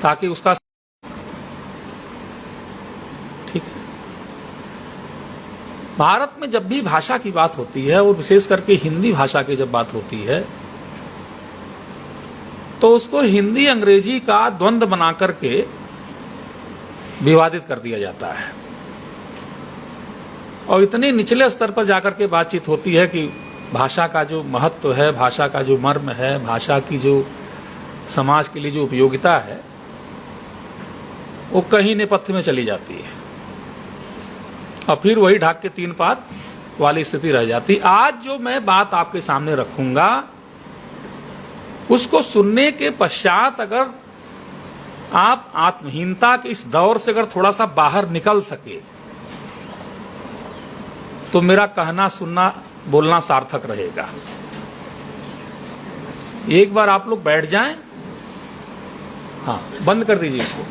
ताकि उसका ठीक है। भारत में जब भी भाषा की बात होती है और विशेष करके हिंदी भाषा की जब बात होती है तो उसको हिंदी अंग्रेजी का द्वंद्व बना करके विवादित कर दिया जाता है और इतने निचले स्तर पर जाकर के बातचीत होती है कि भाषा का जो महत्व है, भाषा का जो मर्म है, भाषा की जो समाज के लिए जो उपयोगिता है वो कहीं नेपथ्य में चली जाती है और फिर वही ढाक के तीन पात वाली स्थिति रह जाती। आज जो मैं बात आपके सामने रखूंगा उसको सुनने के पश्चात अगर आप आत्महीनता के इस दौर से अगर थोड़ा सा बाहर निकल सके तो मेरा कहना सुनना बोलना सार्थक रहेगा। एक बार आप लोग बैठ जाएं। हाँ, बंद कर दीजिए इसको।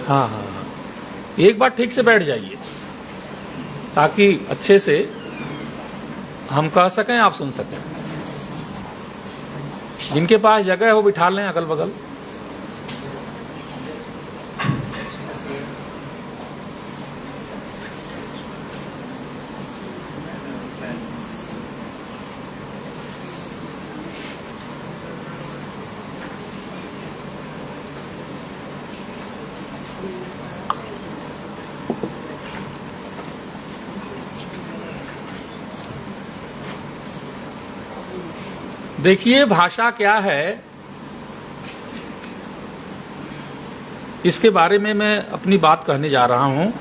हाँ हाँ हाँ, एक बार ठीक से बैठ जाइए ताकि अच्छे से हम कह सकें, आप सुन सकें। जिनके पास जगह हो बिठा लें अगल बगल। देखिए, भाषा क्या है इसके बारे में मैं अपनी बात कहने जा रहा हूं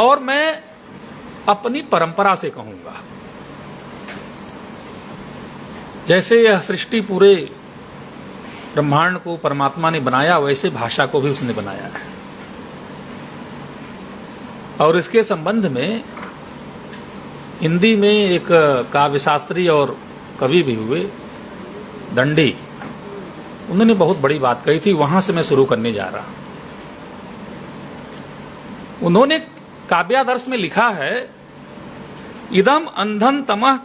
और मैं अपनी परंपरा से कहूंगा। जैसे यह सृष्टि पूरे ब्रह्मांड को परमात्मा ने बनाया वैसे भाषा को भी उसने बनाया है और इसके संबंध में हिंदी में एक काव्यशास्त्री और कवि भी हुए दंडी, उन्होंने बहुत बड़ी बात कही थी। वहां से मैं शुरू करने जा रहा हूं। उन्होंने काव्यादर्श में लिखा है, इदम अंधन तमः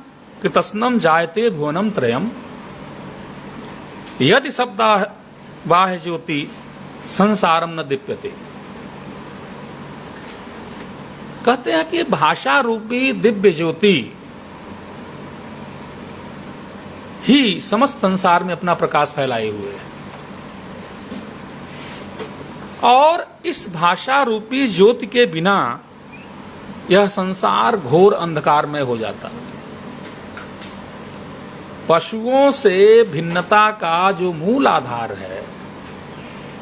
कृतस्नम जायते भुवनम त्रयम यदि शब्द बाह्य ज्योति संसारम न दीप्यते। कहते हैं कि भाषा रूपी दिव्य ज्योति ही समस्त संसार में अपना प्रकाश फैलाए हुए है और इस भाषा रूपी ज्योति के बिना यह संसार घोर अंधकार में हो जाता। पशुओं से भिन्नता का जो मूल आधार है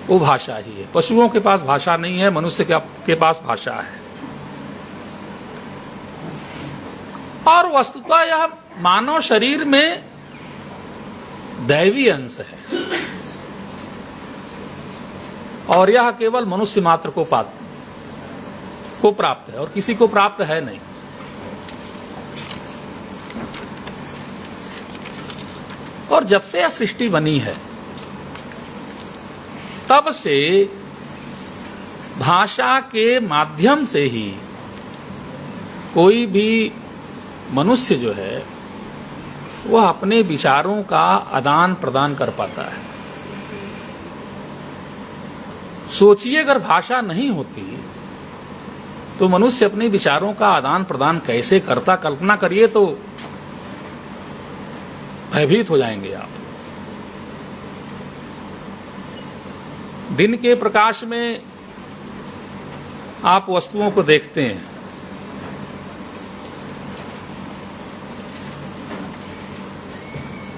वो भाषा ही है। पशुओं के पास भाषा नहीं है, मनुष्य के पास भाषा है। और वस्तुतः यह मानव शरीर में दैवी अंश है और यह केवल मनुष्य मात्र को प्राप्त है और किसी को प्राप्त है नहीं। और जब से यह सृष्टि बनी है तब से भाषा के माध्यम से ही कोई भी मनुष्य जो है वह अपने विचारों का आदान प्रदान कर पाता है। सोचिए, अगर भाषा नहीं होती तो मनुष्य अपने विचारों का आदान प्रदान कैसे करता? कल्पना करिए तो भयभीत हो जाएंगे आप। दिन के प्रकाश में आप वस्तुओं को देखते हैं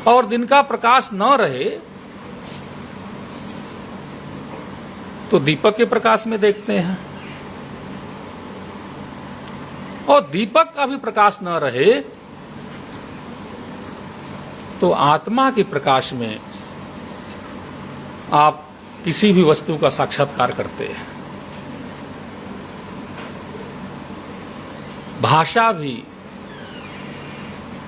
और दिन का प्रकाश न रहे तो दीपक के प्रकाश में देखते हैं और दीपक का भी प्रकाश न रहे तो आत्मा के प्रकाश में आप किसी भी वस्तु का साक्षात्कार करते हैं। भाषा भी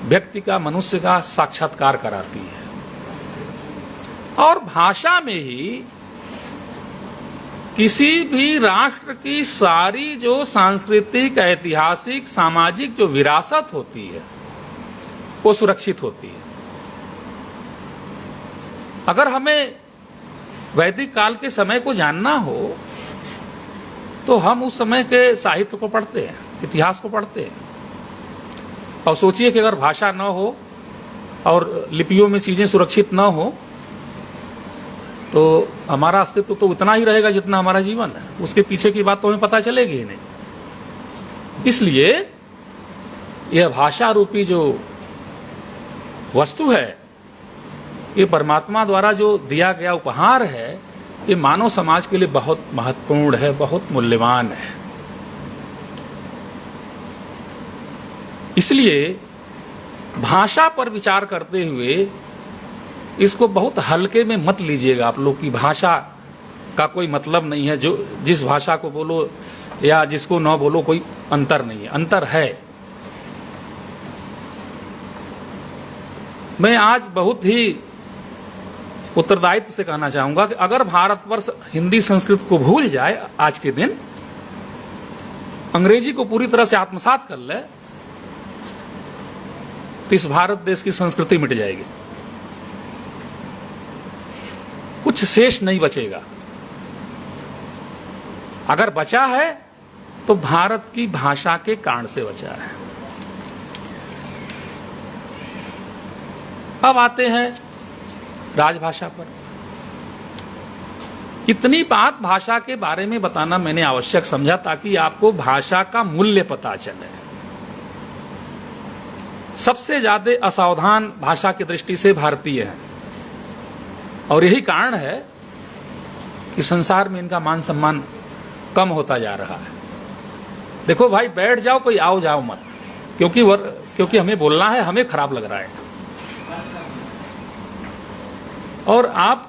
व्यक्ति का, मनुष्य का साक्षात्कार कराती है और भाषा में ही किसी भी राष्ट्र की सारी जो सांस्कृतिक, ऐतिहासिक, सामाजिक जो विरासत होती है वो सुरक्षित होती है। अगर हमें वैदिक काल के समय को जानना हो तो हम उस समय के साहित्य को पढ़ते हैं, इतिहास को पढ़ते हैं। और सोचिए कि अगर भाषा न हो और लिपियों में चीजें सुरक्षित न हो तो हमारा अस्तित्व तो उतना ही रहेगा जितना हमारा जीवन है। उसके पीछे की बात तो हमें पता चलेगी ही नहीं। इसलिए यह भाषा रूपी जो वस्तु है, ये परमात्मा द्वारा जो दिया गया उपहार है, ये मानव समाज के लिए बहुत महत्वपूर्ण है, बहुत मूल्यवान है। इसलिए भाषा पर विचार करते हुए इसको बहुत हल्के में मत लीजिएगा आप लोग की भाषा का कोई मतलब नहीं है। जो जिस भाषा को बोलो या जिसको न बोलो कोई अंतर नहीं है, अंतर है। मैं आज बहुत ही उत्तरदायित्व से कहना चाहूंगा कि अगर भारतवर्ष हिंदी संस्कृत को भूल जाए आज के दिन, अंग्रेजी को पूरी तरह से आत्मसात कर ले, तो इस भारत देश की संस्कृति मिट जाएगी, कुछ शेष नहीं बचेगा। अगर बचा है तो भारत की भाषा के कारण से बचा है। अब आते हैं राजभाषा पर। इतनी बात भाषा के बारे में बताना मैंने आवश्यक समझा ताकि आपको भाषा का मूल्य पता चले। सबसे ज्यादा असावधान भाषा की दृष्टि से भारतीय हैं और यही कारण है कि संसार में इनका मान सम्मान कम होता जा रहा है। देखो भाई, बैठ जाओ, कोई आओ जाओ मत, क्योंकि हमें बोलना है, हमें खराब लग रहा है। और आप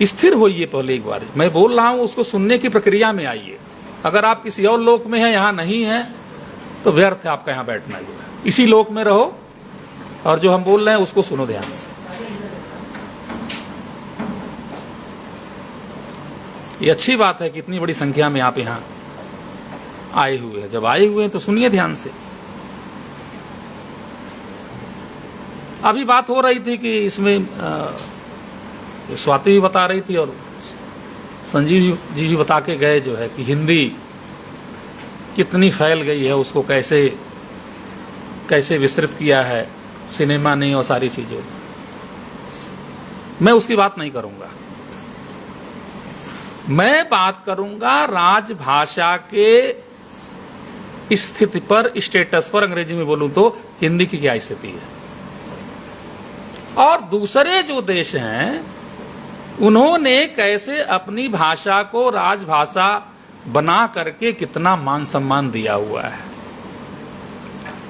स्थिर होइए पहले एक बार। मैं बोल रहा हूं उसको सुनने की प्रक्रिया में आइए। अगर आप किसी और लोक में हैं, यहां नहीं है, तो व्यर्थ है आपका यहां बैठना। जो है इसी लोक में रहो और जो हम बोल रहे हैं उसको सुनो ध्यान से। ये अच्छी बात है कि इतनी बड़ी संख्या में आप यहां आए हुए हैं। जब आए हुए हैं तो सुनिए ध्यान से। अभी बात हो रही थी कि इसमें स्वाति भी बता रही थी और संजीव जी भी बता के गए जो है कि हिंदी कितनी फैल गई है, उसको कैसे विस्तृत किया है सिनेमा ने और सारी चीजों। मैं उसकी बात नहीं करूंगा। मैं बात करूंगा राजभाषा के स्थिति पर, स्टेटस पर। अंग्रेजी में बोलूं तो हिंदी की क्या स्थिति है। और दूसरे जो देश हैं उन्होंने कैसे अपनी भाषा को राजभाषा बना करके कितना मान सम्मान दिया हुआ है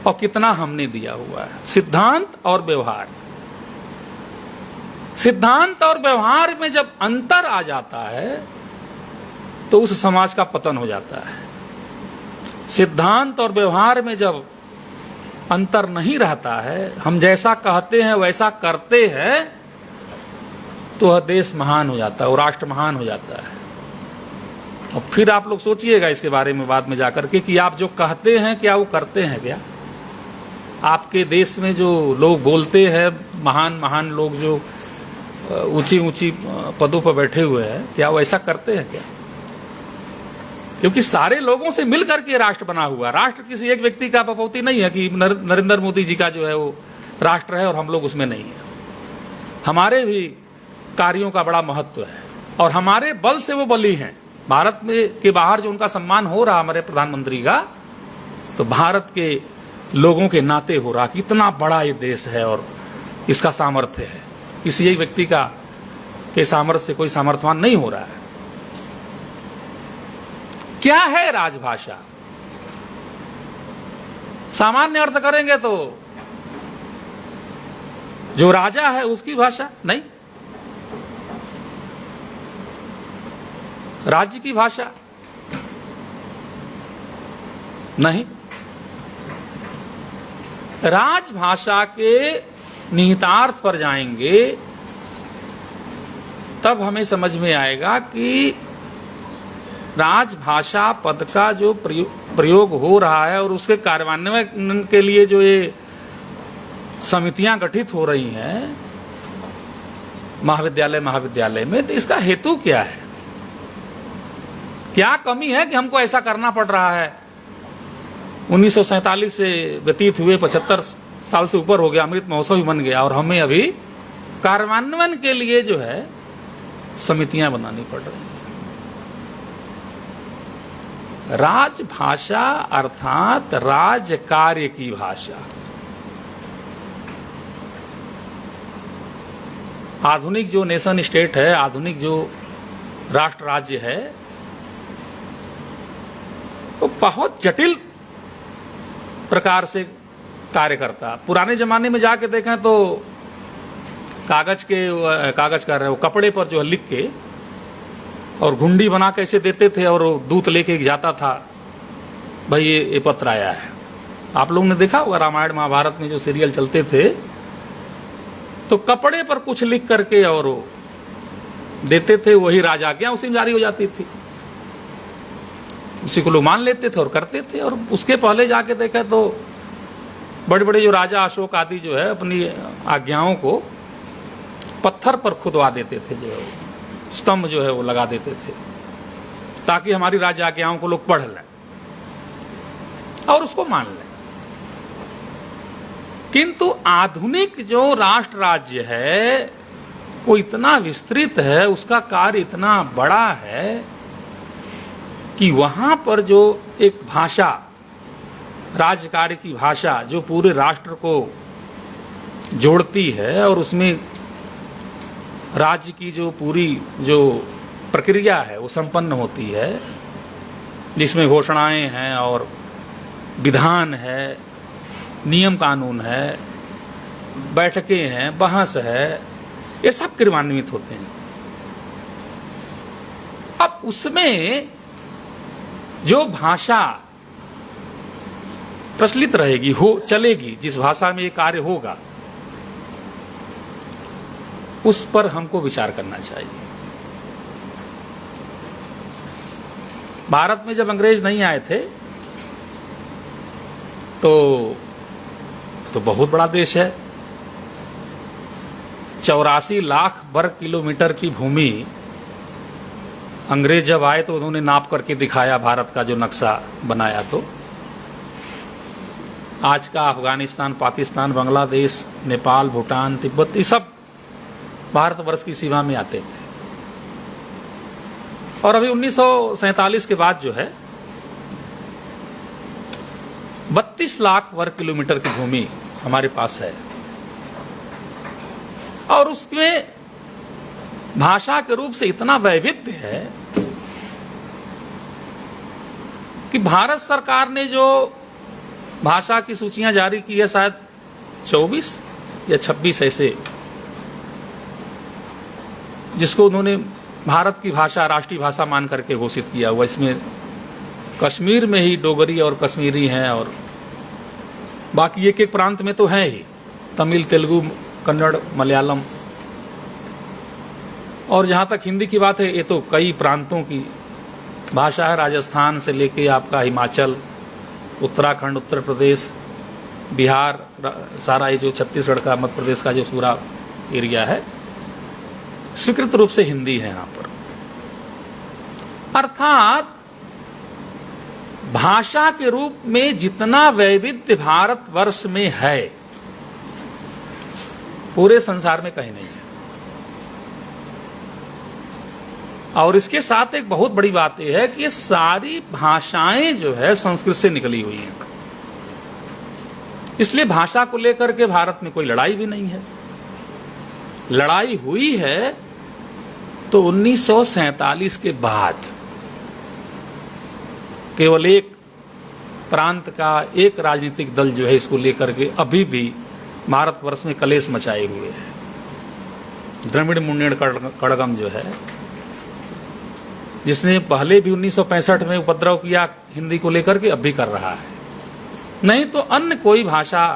और कितना हमने दिया हुआ है। सिद्धांत और व्यवहार, सिद्धांत और व्यवहार में जब अंतर आ जाता है तो उस समाज का पतन हो जाता है। सिद्धांत और व्यवहार में जब अंतर नहीं रहता है, हम जैसा कहते हैं वैसा करते हैं, तो वह देश महान हो जाता है और राष्ट्र महान हो जाता है। और फिर आप लोग सोचिएगा इसके बारे में बाद में जाकर के कि आप जो कहते हैं क्या वो करते हैं क्या। आपके देश में जो लोग बोलते हैं, महान महान लोग जो ऊंची ऊंची पदों पर बैठे हुए हैं, क्या वो ऐसा करते हैं क्या। क्योंकि सारे लोगों से मिलकर के राष्ट्र बना हुआ। राष्ट्र किसी एक व्यक्ति का बपौती नहीं है कि नरेंद्र मोदी जी का जो है वो राष्ट्र है और हम लोग उसमें नहीं है। हमारे भी कार्यों का बड़ा महत्व है और हमारे बल से वो बली हैं। भारत में के बाहर जो उनका सम्मान हो रहा हमारे प्रधानमंत्री का, तो भारत के लोगों के नाते हो रहा कि इतना बड़ा ये देश है और इसका सामर्थ्य है। किसी एक व्यक्ति का के सामर्थ्य से कोई सामर्थ्यवान नहीं हो रहा है। क्या है राजभाषा? सामान्य अर्थ करेंगे तो जो राजा है उसकी भाषा नहीं, राज्य की भाषा नहीं। राजभाषा के निहितार्थ पर जाएंगे तब हमें समझ में आएगा कि राजभाषा पद का जो प्रयोग हो रहा है और उसके कार्यान्वयन के लिए जो ये समितियां गठित हो रही हैं महाविद्यालय में, तो इसका हेतु क्या है? क्या कमी है कि हमको ऐसा करना पड़ रहा है? 1947 से व्यतीत हुए 75 साल से ऊपर हो गया, अमृत महोत्सव भी बन गया, और हमें अभी कार्यान्वयन के लिए जो है समितियां बनानी पड़ रही हैं। राजभाषा अर्थात राज कार्य की भाषा। आधुनिक जो नेशन स्टेट है, आधुनिक जो राष्ट्र राज्य है, वो बहुत जटिल प्रकार से कार्य करता। पुराने जमाने में जाके देखें तो कागज कर रहे हो, कपड़े पर जो है लिख के और घुंडी बना कैसे देते थे, और दूत लेके जाता था, भाई ये पत्र आया है। आप लोगों ने देखा होगा रामायण महाभारत में जो सीरियल चलते थे, तो कपड़े पर कुछ लिख करके और देते थे, वही राजाज्ञा उसी में जारी हो जाती थी, उसी को लोग मान लेते थे और करते थे। और उसके पहले जाके देखा तो बड़े बड़े जो राजा अशोक आदि जो है अपनी आज्ञाओं को पत्थर पर खुदवा देते थे, जो स्तंभ जो है वो लगा देते थे, ताकि हमारी राज्य आज्ञाओं को लोग पढ़ लें और उसको मान लें। किंतु आधुनिक जो राष्ट्र राज्य है वो इतना विस्तृत है, उसका कार्य इतना बड़ा है कि वहां पर जो एक भाषा, राज्य कार्य की भाषा जो पूरे राष्ट्र को जोड़ती है, और उसमें राज्य की जो पूरी जो प्रक्रिया है वो संपन्न होती है, जिसमें घोषणाएं हैं और विधान है, नियम कानून है, बैठकें हैं, बहस है, ये सब क्रियान्वित होते हैं। अब उसमें जो भाषा प्रचलित रहेगी, चलेगी, जिस भाषा में ये कार्य होगा, उस पर हमको विचार करना चाहिए। भारत में जब अंग्रेज नहीं आए थे तो बहुत बड़ा देश है, 84 लाख वर्ग किलोमीटर की भूमि। अंग्रेज जब आए तो उन्होंने नाप करके दिखाया, भारत का जो नक्शा बनाया, तो आज का अफगानिस्तान, पाकिस्तान, बांग्लादेश, नेपाल, भूटान, तिब्बत, ये सब भारतवर्ष की सीमा में आते थे। और अभी 1947 के बाद जो है 32 लाख वर्ग किलोमीटर की भूमि हमारे पास है, और उसमें भाषा के रूप से इतना वैविध्य है कि भारत सरकार ने जो भाषा की सूचियां जारी की है, शायद 24 या 26 ऐसे, जिसको उन्होंने भारत की भाषा, राष्ट्रीय भाषा मान करके घोषित किया हुआ। इसमें कश्मीर में ही डोगरी और कश्मीरी हैं, और बाकी एक एक प्रांत में तो हैं ही, तमिल, तेलुगु, कन्नड़, मलयालम, और जहाँ तक हिंदी की बात है, ये तो कई प्रांतों की भाषा है, राजस्थान से लेके आपका हिमाचल, उत्तराखंड, उत्तर प्रदेश, बिहार, सारा ये जो छत्तीसगढ़ का, मध्य प्रदेश का जो पूरा एरिया है, स्वीकृत रूप से हिंदी है यहाँ पर। अर्थात भाषा के रूप में जितना वैविध्य भारतवर्ष में है, पूरे संसार में कहीं नहीं है। और इसके साथ एक बहुत बड़ी बात यह है कि ये सारी भाषाएं जो है संस्कृत से निकली हुई हैं, इसलिए भाषा को लेकर के भारत में कोई लड़ाई भी नहीं है। लड़ाई हुई है तो 1947 के बाद केवल एक प्रांत का एक राजनीतिक दल जो है इसको लेकर के अभी भी भारतवर्ष में कलेश मचाए हुए है। द्रविड़ मुन्नेड़ कड़गम जो है, जिसने पहले भी 1965 में उपद्रव किया हिंदी को लेकर के, अब भी कर रहा है। नहीं तो अन्य कोई भाषा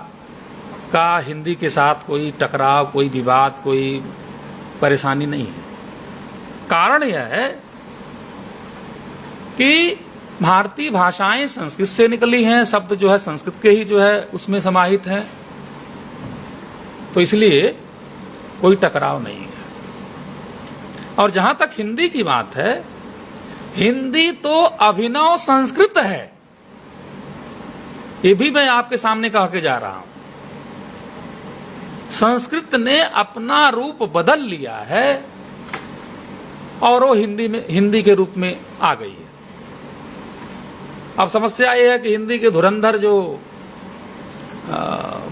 का हिंदी के साथ कोई टकराव, कोई विवाद, कोई परेशानी नहीं है। कारण यह है कि भारतीय भाषाएं संस्कृत से निकली हैं, शब्द जो है संस्कृत के ही जो है उसमें समाहित हैं, तो इसलिए कोई टकराव नहीं है। और जहां तक हिंदी की बात है, हिंदी तो अभिनव संस्कृत है, ये भी मैं आपके सामने कह के जा रहा हूं। संस्कृत ने अपना रूप बदल लिया है और वो हिंदी के रूप में आ गई है। अब समस्या ये है कि हिंदी के धुरंधर जो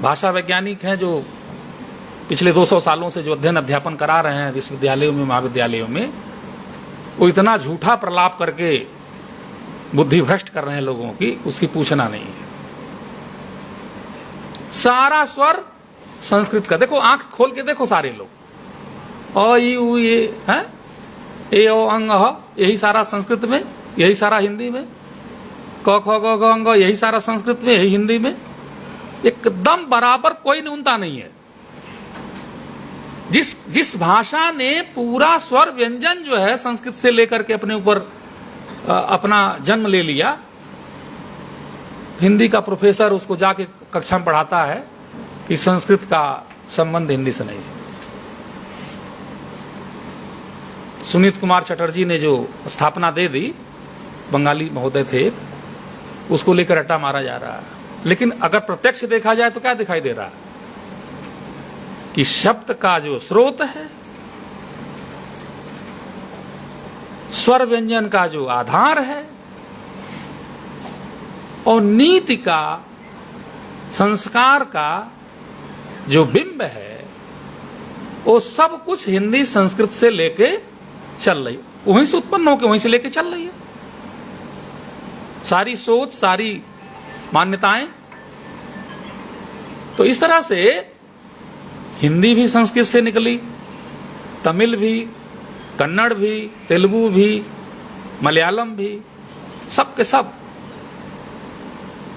भाषा वैज्ञानिक हैं, जो पिछले 200 सालों से जो अध्ययन अध्यापन करा रहे हैं विश्वविद्यालयों में, महाविद्यालयों में, वो इतना झूठा प्रलाप करके बुद्धि भ्रष्ट कर रहे हैं लोगों की, उसकी पूछना नहीं है। सारा स्वर संस्कृत का, देखो आंख खोल के देखो सारे लोग, अ ई उ ये है, ए ओ अंग अह, यही सारा संस्कृत में, यही सारा हिंदी में, क ख ग घ अंग यही सारा संस्कृत में, यही हिंदी में, एकदम बराबर, कोई न्यूनता नहीं है। जिस भाषा ने पूरा स्वर व्यंजन जो है संस्कृत से लेकर के अपने ऊपर अपना जन्म ले लिया, हिंदी का प्रोफेसर उसको जाके कक्षा में पढ़ाता है कि संस्कृत का संबंध हिंदी से नहीं है। सुनीत कुमार चटर्जी ने जो स्थापना दे दी, बंगाली महोदय थे एक, उसको लेकर रट्टा मारा जा रहा है। लेकिन अगर प्रत्यक्ष देखा जाए तो क्या दिखाई दे रहा है कि शब्द का जो स्रोत है, स्वर व्यंजन का जो आधार है, और नीति का, संस्कार का जो बिंब है, वो सब कुछ हिंदी संस्कृत से लेके चल रही, वहीं से उत्पन्न होकर वहीं से लेके चल रही है। सारी सोच, सारी मान्यताएं। तो इस तरह से हिंदी भी संस्कृत से निकली, तमिल भी, कन्नड़ भी, तेलुगु भी, मलयालम भी, सब के सब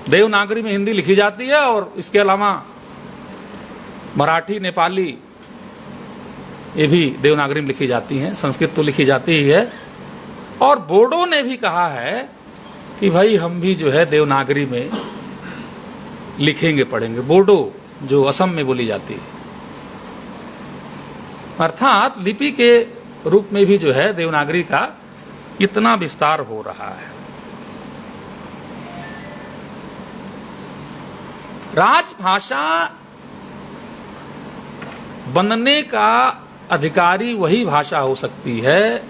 देवनागरी में हिंदी लिखी जाती है। और इसके अलावा मराठी, नेपाली, ये भी देवनागरी में लिखी जाती हैं। संस्कृत तो लिखी जाती ही है। और बोडो ने भी कहा है कि भाई हम भी जो है देवनागरी में लिखेंगे, पढ़ेंगे। बोडो जो असम में बोली जाती है, अर्थात लिपि के रूप में भी जो है देवनागरी का इतना विस्तार हो रहा है। राजभाषा बनने का अधिकारी वही भाषा हो सकती है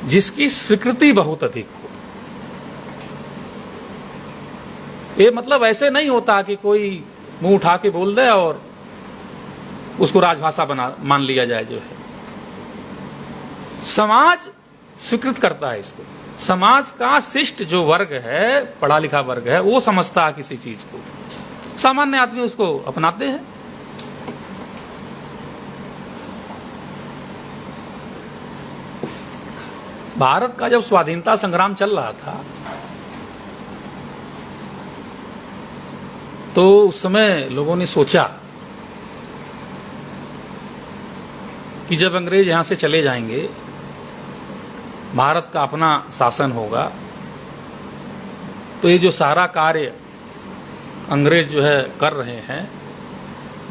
जिसकी स्वीकृति बहुत अधिक हो। ये मतलब ऐसे नहीं होता कि कोई मुंह उठा के बोल दे और उसको राजभाषा मान लिया जाए। जो है समाज स्वीकृत करता है इसको। समाज का शिष्ट जो वर्ग है, पढ़ा लिखा वर्ग है, वो समझता है किसी चीज को, सामान्य आदमी उसको अपनाते हैं। भारत का जब स्वाधीनता संग्राम चल रहा था तो उस समय लोगों ने सोचा कि जब अंग्रेज यहां से चले जाएंगे, भारत का अपना शासन होगा, तो ये जो सारा कार्य अंग्रेज जो है कर रहे हैं,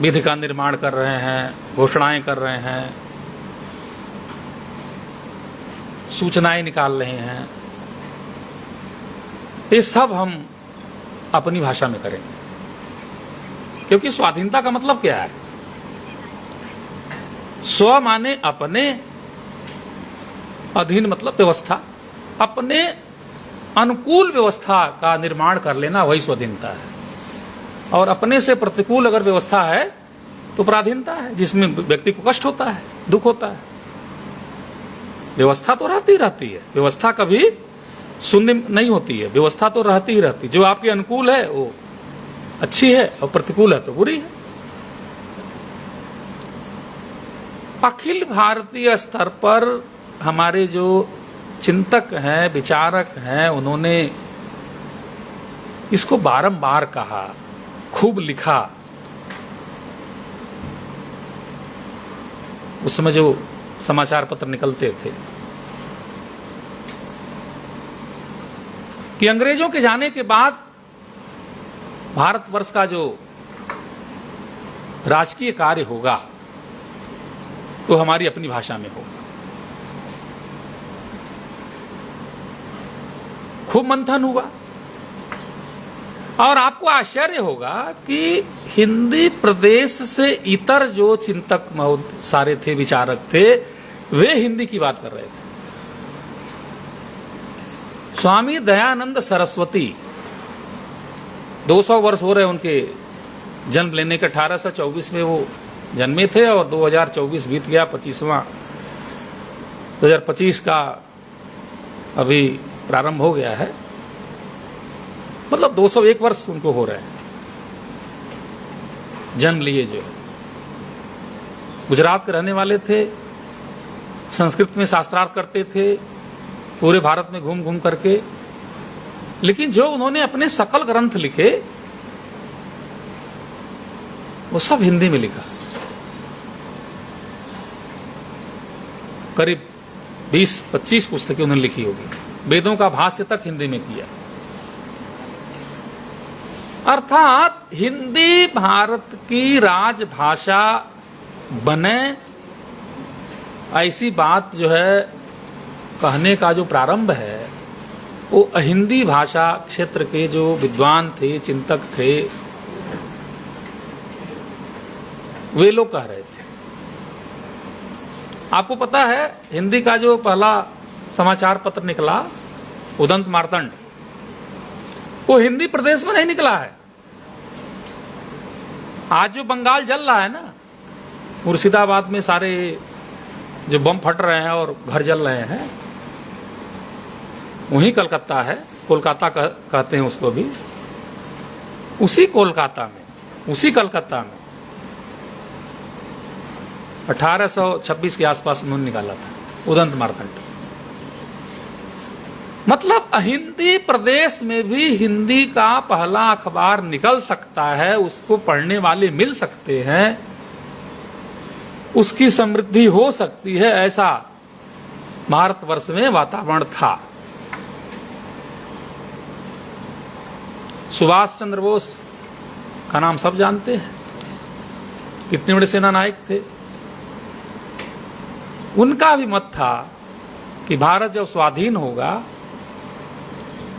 विधि का निर्माण कर रहे हैं, घोषणाएं कर रहे हैं, सूचनाएं निकाल रहे हैं, ये सब हम अपनी भाषा में करेंगे। क्योंकि स्वाधीनता का मतलब क्या है? स्व माने अपने, अधीन मतलब व्यवस्था, अपने अनुकूल व्यवस्था का निर्माण कर लेना, वही स्वाधीनता है। और अपने से प्रतिकूल अगर व्यवस्था है तो पराधीनता है, जिसमें व्यक्ति को कष्ट होता है, दुख होता है। व्यवस्था तो रहती है, व्यवस्था कभी शून्य नहीं होती है, व्यवस्था तो रहती ही रहती। जो आपके अनुकूल है वो अच्छी है और प्रतिकूल है तो बुरी है। अखिल भारतीय स्तर पर हमारे जो चिंतक हैं, विचारक हैं, उन्होंने इसको बारंबार कहा, खूब लिखा। उस समय जो समाचार पत्र निकलते थे कि अंग्रेजों के जाने के बाद भारतवर्ष का जो राजकीय कार्य होगा वो हमारी अपनी भाषा में होगा। खूब मंथन हुआ और आपको आश्चर्य होगा कि हिंदी प्रदेश से इतर जो चिंतक सारे थे, विचारक थे, वे हिंदी की बात कर रहे थे। स्वामी दयानंद सरस्वती 200 वर्ष हो रहे उनके जन्म लेने के, 1824 में वो जन्मे थे और 2024 बीत गया, 2025 का अभी प्रारंभ हो गया है, मतलब 201 वर्ष उनको हो रहे हैं जन्म लिए। जो गुजरात के रहने वाले थे, संस्कृत में शास्त्रार्थ करते थे पूरे भारत में घूम घूम करके, लेकिन जो उन्होंने अपने सकल ग्रंथ लिखे वो सब हिंदी में लिखा। करीब 20-25 पुस्तकें उन्होंने लिखी होगी, वेदों का भाष्य तक हिंदी में किया। अर्थात हिंदी भारत की राजभाषा बने, ऐसी बात जो है कहने का जो प्रारंभ है वो हिंदी भाषा क्षेत्र के जो विद्वान थे, चिंतक थे, वे लोग कह रहे थे। आपको पता है हिंदी का जो पहला समाचार पत्र निकला, उदंत मार्तंड, वो हिंदी प्रदेश में नहीं निकला है। आज जो बंगाल जल रहा है ना, मुर्शिदाबाद में सारे जो बम फट रहे हैं और घर जल रहे हैं, वही कलकत्ता है, कोलकाता कहते हैं उसको भी। उसी कोलकाता में, उसी कलकत्ता में 1826 के आसपास उन्होंने निकाला था उदंत मार्तंड। मतलब हिंदी प्रदेश में भी हिंदी का पहला अखबार निकल सकता है, उसको पढ़ने वाले मिल सकते हैं, उसकी समृद्धि हो सकती है, ऐसा भारतवर्ष में वातावरण था। सुभाष चंद्र बोस का नाम सब जानते हैं, कितने बड़े सेना नायक थे। उनका भी मत था कि भारत जब स्वाधीन होगा,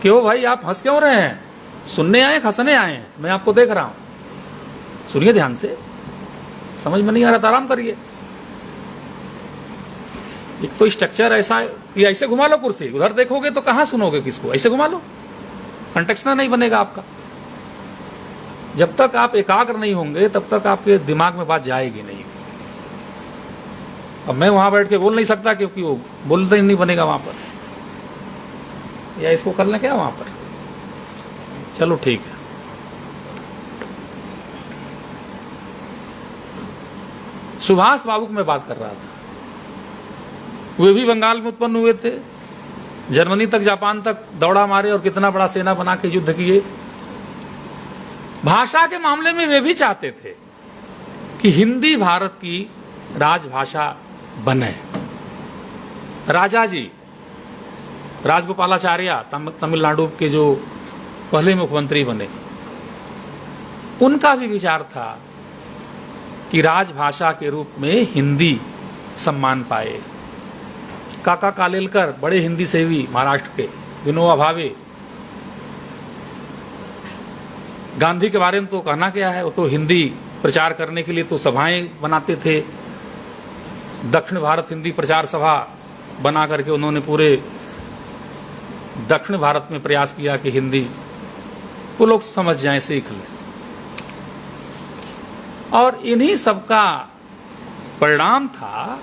क्यों भाई आप हंस क्यों रहे हैं, सुनने आए हंसने आए हैं, मैं आपको देख रहा हूं, सुनिए ध्यान से, समझ में नहीं आ रहा तो आराम करिए। एक तो स्ट्रक्चर ऐसा कि ऐसे घुमा लो कुर्सी, उधर देखोगे तो कहां सुनोगे किसको, ऐसे घुमा लो, कंटेक्स्ट नहीं बनेगा आपका। जब तक आप एकाग्र नहीं होंगे तब तक आपके दिमाग में बात जाएगी नहीं। अब मैं वहां बैठ के बोल नहीं सकता क्योंकि वो बोलते ही नहीं बनेगा वहां पर, या इसको कर लें क्या वहां पर, चलो ठीक है। सुभाष बाबू की मैं बात कर रहा था, वे भी बंगाल में उत्पन्न हुए थे, जर्मनी तक, जापान तक दौड़ा मारे और कितना बड़ा सेना बना के युद्ध किए। भाषा के मामले में वे भी चाहते थे कि हिंदी भारत की राजभाषा बने। राजा जी राजगोपालाचार्य तमिलनाडु के जो पहले मुख्यमंत्री बने, उनका भी विचार था कि राजभाषा के रूप में हिंदी सम्मान पाए। काका कालेलकर बड़े हिंदी सेवी महाराष्ट्र के, विनोबा भावे, गांधी के बारे में तो कहना क्या है, वो तो हिंदी प्रचार करने के लिए तो सभाएं बनाते थे। दक्षिण भारत हिंदी प्रचार सभा बना करके उन्होंने पूरे दक्षिण भारत में प्रयास किया कि हिंदी को लोग समझ जाएं, सीख लें। और इन्हीं सबका परिणाम था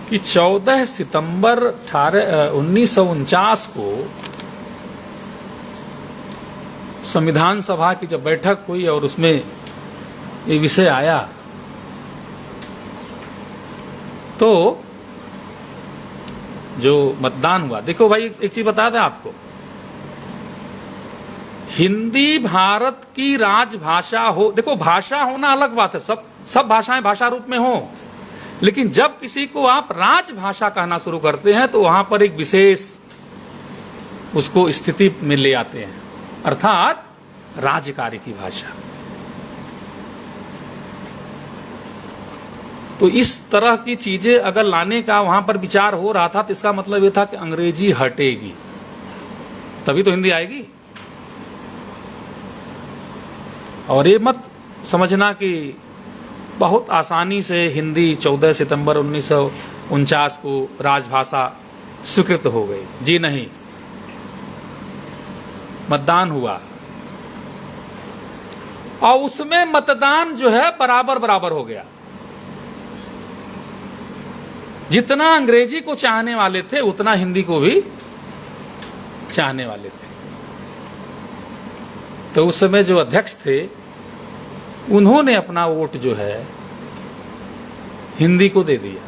कि 14 सितंबर 1949 को संविधान सभा की जब बैठक हुई और उसमें ये विषय आया, तो जो मतदान हुआ, देखो भाई एक चीज बता दें आपको, हिंदी भारत की राजभाषा हो, देखो भाषा होना अलग बात है, सब भाषाएं भाषा रूप में हो, लेकिन जब किसी को आप राजभाषा कहना शुरू करते हैं तो वहां पर एक विशेष उसको स्थिति में ले आते हैं, अर्थात राज्यकारी की भाषा। तो इस तरह की चीजें अगर लाने का वहां पर विचार हो रहा था तो इसका मतलब यह था कि अंग्रेजी हटेगी, तभी तो हिंदी आएगी। और ये मत समझना कि बहुत आसानी से हिंदी 14 सितंबर 1949 को राजभाषा स्वीकृत हो गई। जी नहीं, मतदान हुआ और उसमें मतदान जो है बराबर बराबर हो गया। जितना अंग्रेजी को चाहने वाले थे उतना हिंदी को भी चाहने वाले थे। तो उस समय जो अध्यक्ष थे उन्होंने अपना वोट जो है हिंदी को दे दिया।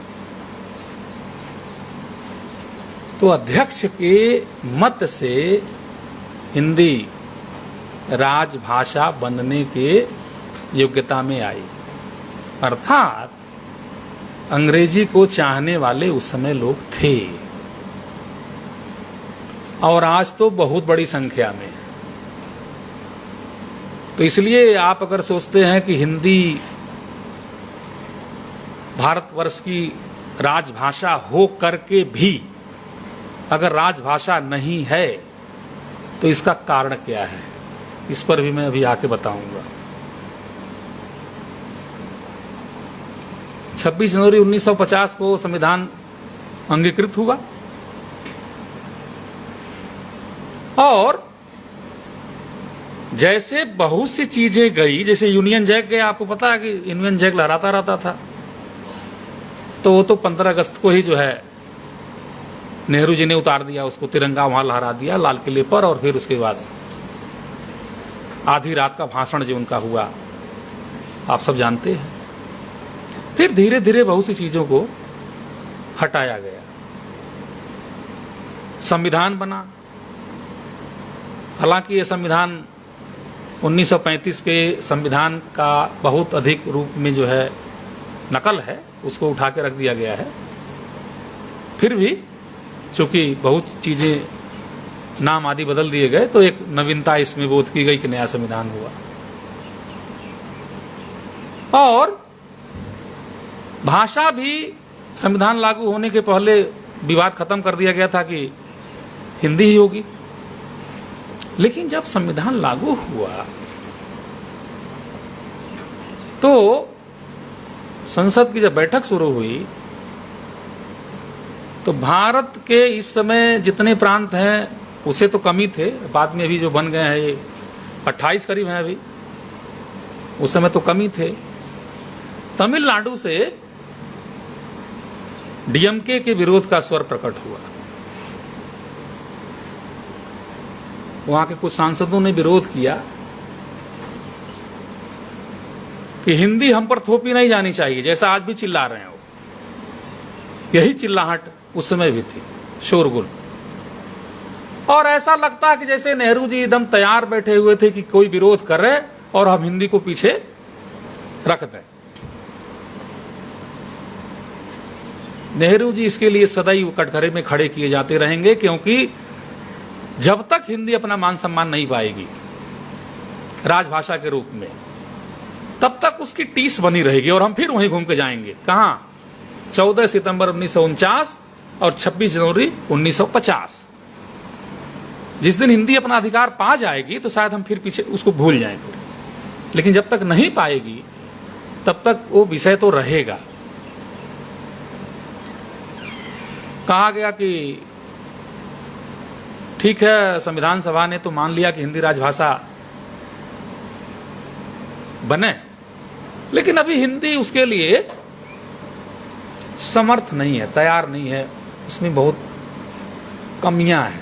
तो अध्यक्ष के मत से हिंदी राजभाषा बनने के योग्यता में आई। अर्थात अंग्रेजी को चाहने वाले उस समय लोग थे और आज तो बहुत बड़ी संख्या में। तो इसलिए आप अगर सोचते हैं कि हिंदी भारतवर्ष की राजभाषा हो करके भी अगर राजभाषा नहीं है तो इसका कारण क्या है, इस पर भी मैं अभी आके बताऊंगा। 26 जनवरी 1950 को संविधान अंगीकृत हुआ और जैसे बहुत सी चीजें गई, जैसे यूनियन जैक गया, आपको पता है कि यूनियन जैक लहराता रहता था, तो वो तो 15 अगस्त को ही जो है नेहरू जी ने उतार दिया उसको, तिरंगा वहां लहरा दिया लाल किले पर। और फिर उसके बाद आधी रात का भाषण जो उनका हुआ आप सब जानते हैं। फिर धीरे धीरे बहुत सी चीजों को हटाया गया, संविधान बना। हालांकि ये संविधान 1935 के संविधान का बहुत अधिक रूप में जो है नकल है, उसको उठा के रख दिया गया है। फिर भी चूंकि बहुत चीजें नाम आदि बदल दिए गए तो एक नवीनता इसमें बोध की गई कि नया संविधान हुआ। और भाषा भी संविधान लागू होने के पहले विवाद खत्म कर दिया गया था कि हिंदी ही होगी। लेकिन जब संविधान लागू हुआ तो संसद की जब बैठक शुरू हुई तो भारत के इस समय जितने प्रांत हैं उससे तो कम ही थे, बाद में अभी जो बन गए हैं ये 28 करीब हैं अभी, उस समय तो कम ही थे। तमिलनाडु से डीएमके के विरोध का स्वर प्रकट हुआ। वहां के कुछ सांसदों ने विरोध किया कि हिंदी हम पर थोपी नहीं जानी चाहिए, जैसा आज भी चिल्ला रहे हैं वो। यही चिल्लाहट उस समय भी थी, शोरगुल। और ऐसा लगता है कि जैसे नेहरू जी एकदम तैयार बैठे हुए थे कि कोई विरोध कर रहे और हम हिंदी को पीछे रख दें। नेहरू जी इसके लिए सदैव कटघरे में खड़े किए जाते रहेंगे, क्योंकि जब तक हिंदी अपना मान सम्मान नहीं पाएगी राजभाषा के रूप में, तब तक उसकी टीस बनी रहेगी और हम फिर वहीं घूम के जाएंगे। कहां? 14 सितंबर 1949 और 26 जनवरी 1950। जिस दिन हिंदी अपना अधिकार पा जाएगी तो शायद हम फिर पीछे उसको भूल जाएंगे, लेकिन जब तक नहीं पाएगी तब तक वो विषय तो रहेगा। कहा गया कि ठीक है, संविधान सभा ने तो मान लिया कि हिंदी राजभाषा बने, लेकिन अभी हिंदी उसके लिए समर्थ नहीं है, तैयार नहीं है, उसमें बहुत कमियां हैं,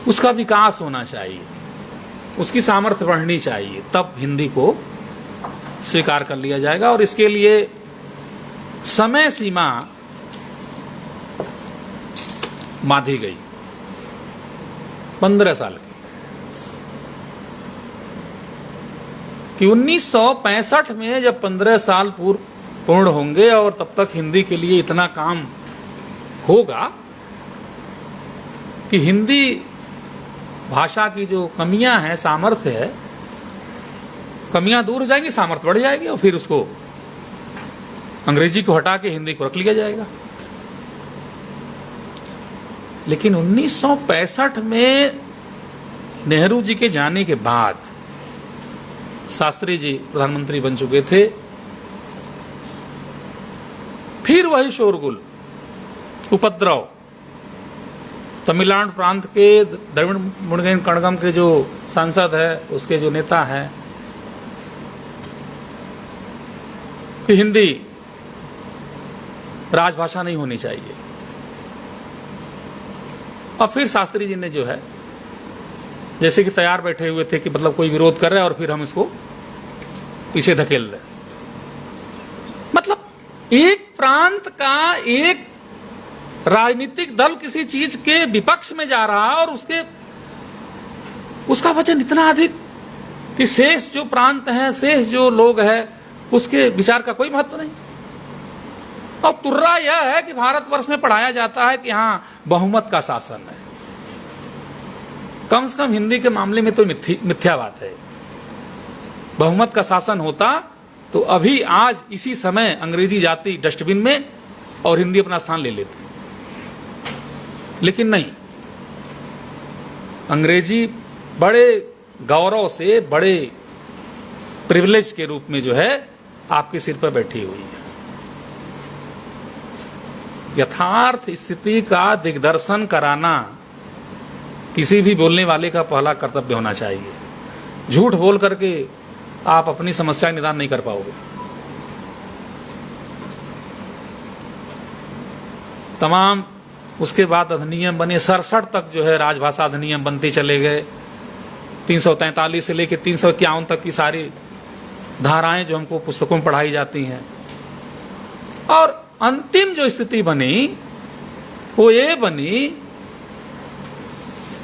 उसका विकास होना चाहिए, उसकी सामर्थ्य बढ़नी चाहिए, तब हिंदी को स्वीकार कर लिया जाएगा। और इसके लिए समय सीमा बांधी गई 15 साल की, कि 1965 में जब 15 साल पूर्ण होंगे और तब तक हिंदी के लिए इतना काम होगा कि हिंदी भाषा की जो कमियां हैं, सामर्थ्य है, कमियां दूर हो जाएंगी, सामर्थ्य बढ़ जाएगी और फिर उसको अंग्रेजी को हटा के हिंदी को रख लिया जाएगा। लेकिन 1965 में नेहरू जी के जाने के बाद शास्त्री जी प्रधानमंत्री बन चुके थे, फिर वही शोरगुल, उपद्रव। तमिलनाडु प्रांत के द्रविड़ मुनेत्र कड़गम के जो सांसद है, उसके जो नेता हैं कि हिंदी राजभाषा नहीं होनी चाहिए। और फिर शास्त्री जी ने जो है जैसे कि तैयार बैठे हुए थे कि मतलब कोई विरोध कर रहा है और फिर हम इसको पीछे धकेल रहे। मतलब एक प्रांत का एक राजनीतिक दल किसी चीज के विपक्ष में जा रहा है और उसका वजन इतना अधिक कि शेष जो प्रांत हैं, शेष जो लोग हैं, उसके विचार का कोई महत्व नहीं। और तुर्रा यह है कि भारतवर्ष में पढ़ाया जाता है कि हां बहुमत का शासन है। कम से कम हिंदी के मामले में तो मिथ्या बात है। बहुमत का शासन होता तो अभी आज इसी समय अंग्रेजी जाति डस्टबिन में और हिंदी अपना स्थान ले लेती। लेकिन नहीं, अंग्रेजी बड़े गौरव से, बड़े प्रिविलेज के रूप में जो है आपके सिर पर बैठी हुई है। यथार्थ स्थिति का दिग्दर्शन कराना किसी भी बोलने वाले का पहला कर्तव्य होना चाहिए। झूठ बोल करके आप अपनी समस्या निदान नहीं कर पाओगे। तमाम उसके बाद अधिनियम बने, 67 तक जो है राजभाषा अधिनियम बनते चले गए। 343 से लेकर 351 तक की सारी धाराएं जो हमको पुस्तकों में पढ़ाई जाती हैं। और अंतिम जो स्थिति बनी वो ये बनी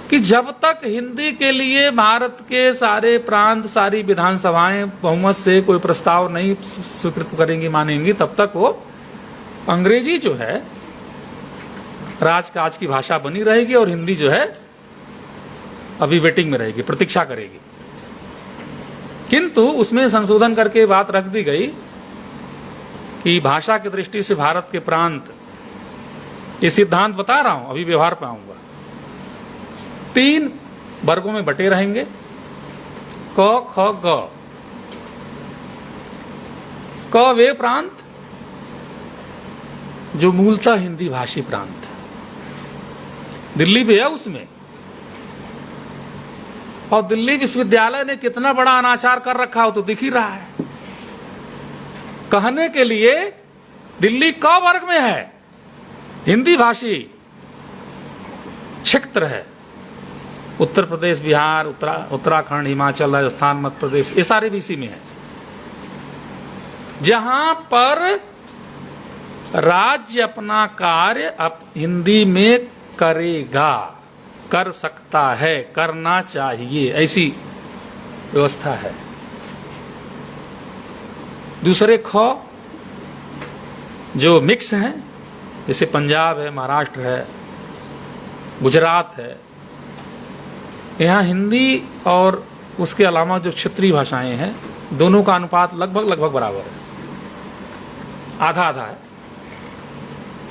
कि जब तक हिंदी के लिए भारत के सारे प्रांत, सारी विधानसभाएं बहुमत से कोई प्रस्ताव नहीं स्वीकृत करेंगी, मानेंगी, तब तक वो अंग्रेजी जो है राजकाज की भाषा बनी रहेगी और हिंदी जो है अभी वेटिंग में रहेगी, प्रतीक्षा करेगी। किंतु उसमें संशोधन करके बात रख दी गई कि भाषा की दृष्टि से भारत के प्रांत, ये सिद्धांत बता रहा हूं, अभी व्यवहार पे आऊंगा, 3 वर्गों में बटे रहेंगे, क ख ग। क वे प्रांत जो मूलतः हिंदी भाषी प्रांत, दिल्ली भी है उसमें। और दिल्ली विश्वविद्यालय ने कितना बड़ा अनाचार कर रखा हो तो दिख ही रहा है। कहने के लिए दिल्ली क वर्ग में है, हिंदी भाषी क्षेत्र है। उत्तर प्रदेश, बिहार, उत्तराखंड, हिमाचल, राजस्थान, मध्य प्रदेश, ये सारे भी इसी में है। जहां पर राज्य अपना कार्य हिंदी में करेगा, कर सकता है, करना चाहिए, ऐसी व्यवस्था है। दूसरे ख जो मिक्स हैं, जैसे पंजाब है, महाराष्ट्र है, गुजरात है, यहाँ हिंदी और उसके अलावा जो क्षेत्रीय भाषाएं हैं, दोनों का अनुपात लगभग बराबर है, आधा आधा है,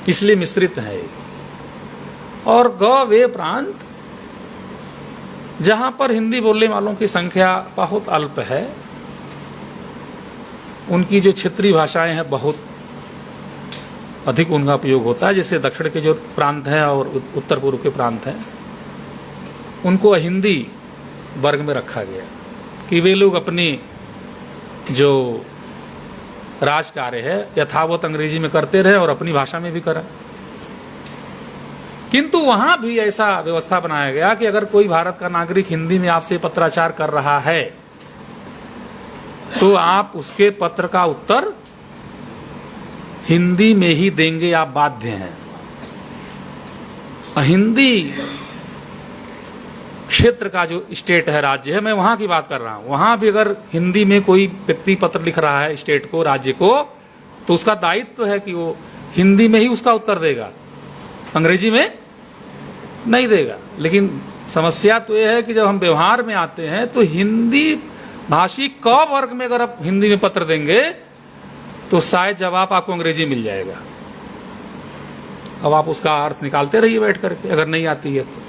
इसलिए मिश्रित है। और ग वे प्रांत जहां पर हिंदी बोलने वालों की संख्या बहुत अल्प है, उनकी जो क्षेत्रीय भाषाएं हैं बहुत अधिक उनका उपयोग होता है। जैसे दक्षिण के जो प्रांत हैं और उत्तर पूर्व के प्रांत हैं, उनको हिंदी वर्ग में रखा गया कि वे लोग अपनी जो राज कार्य है यथावत अंग्रेजी में करते रहे और अपनी भाषा में भी करें। किंतु वहां भी ऐसा व्यवस्था बनाया गया कि अगर कोई भारत का नागरिक हिंदी में आपसे पत्राचार कर रहा है तो आप उसके पत्र का उत्तर हिंदी में ही देंगे, आप बाध्य हैं। हिंदी क्षेत्र का जो स्टेट है, राज्य है, मैं वहां की बात कर रहा हूं, वहां भी अगर हिंदी में कोई व्यक्ति पत्र लिख रहा है स्टेट को, राज्य को, तो उसका दायित्व है कि वो हिंदी में ही उसका उत्तर देगा, अंग्रेजी में नहीं देगा। लेकिन समस्या तो यह है कि जब हम व्यवहार में आते हैं तो हिंदी भाषी क वर्ग में अगर आप हिंदी में पत्र देंगे तो शायद जवाब आपको अंग्रेजी मिल जाएगा। अब आप उसका अर्थ निकालते रहिए बैठ करके, अगर नहीं आती है तो।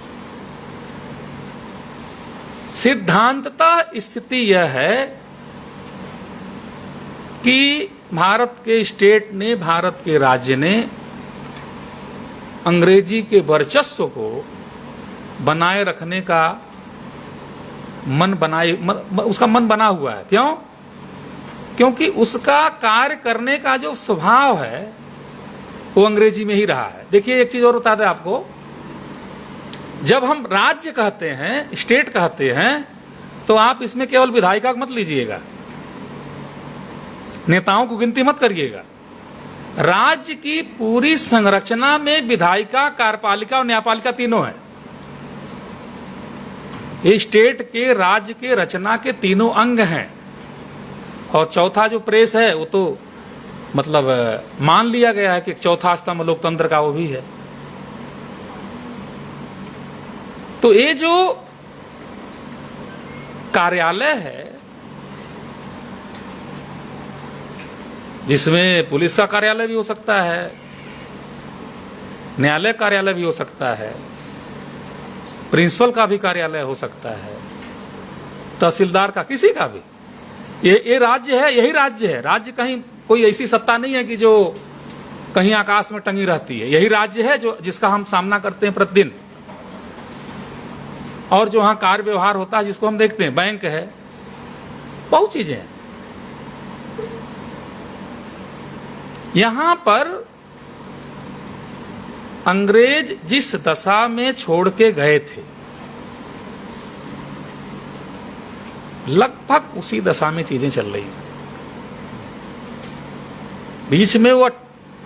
सिद्धांततः स्थिति यह है कि भारत के स्टेट ने, भारत के राज्य ने अंग्रेजी के वर्चस्व को बनाए रखने का उसका मन बना हुआ है। क्यों? क्योंकि उसका कार्य करने का जो स्वभाव है वो अंग्रेजी में ही रहा है। देखिए एक चीज और बता दें आपको, जब हम राज्य कहते हैं, स्टेट कहते हैं, तो आप इसमें केवल विधायिका मत लीजिएगा, नेताओं को गिनती मत करिएगा। राज्य की पूरी संरचना में विधायिका, कार्यपालिका और न्यायपालिका तीनों है। ये स्टेट के, राज्य के रचना के तीनों अंग हैं। और चौथा जो प्रेस है वो तो मतलब मान लिया गया है कि चौथा स्तंभ लोकतंत्र का वो भी है। तो ये जो कार्यालय है, जिसमें पुलिस का कार्यालय भी हो सकता है, न्यायालय कार्यालय भी हो सकता है, प्रिंसिपल का भी कार्यालय हो सकता है, तहसीलदार का, किसी का भी, ये राज्य है, यही राज्य है। राज्य कहीं कोई ऐसी सत्ता नहीं है कि जो कहीं आकाश में टंगी रहती है। यही राज्य है जो जिसका हम सामना करते हैं प्रतिदिन, और जो वहां कार्य व्यवहार होता है जिसको हम देखते हैं, बैंक है, बहुत चीजें हैं। यहां पर अंग्रेज जिस दशा में छोड़ के गए थे, लगभग उसी दशा में चीजें चल रही हैं। बीच में वो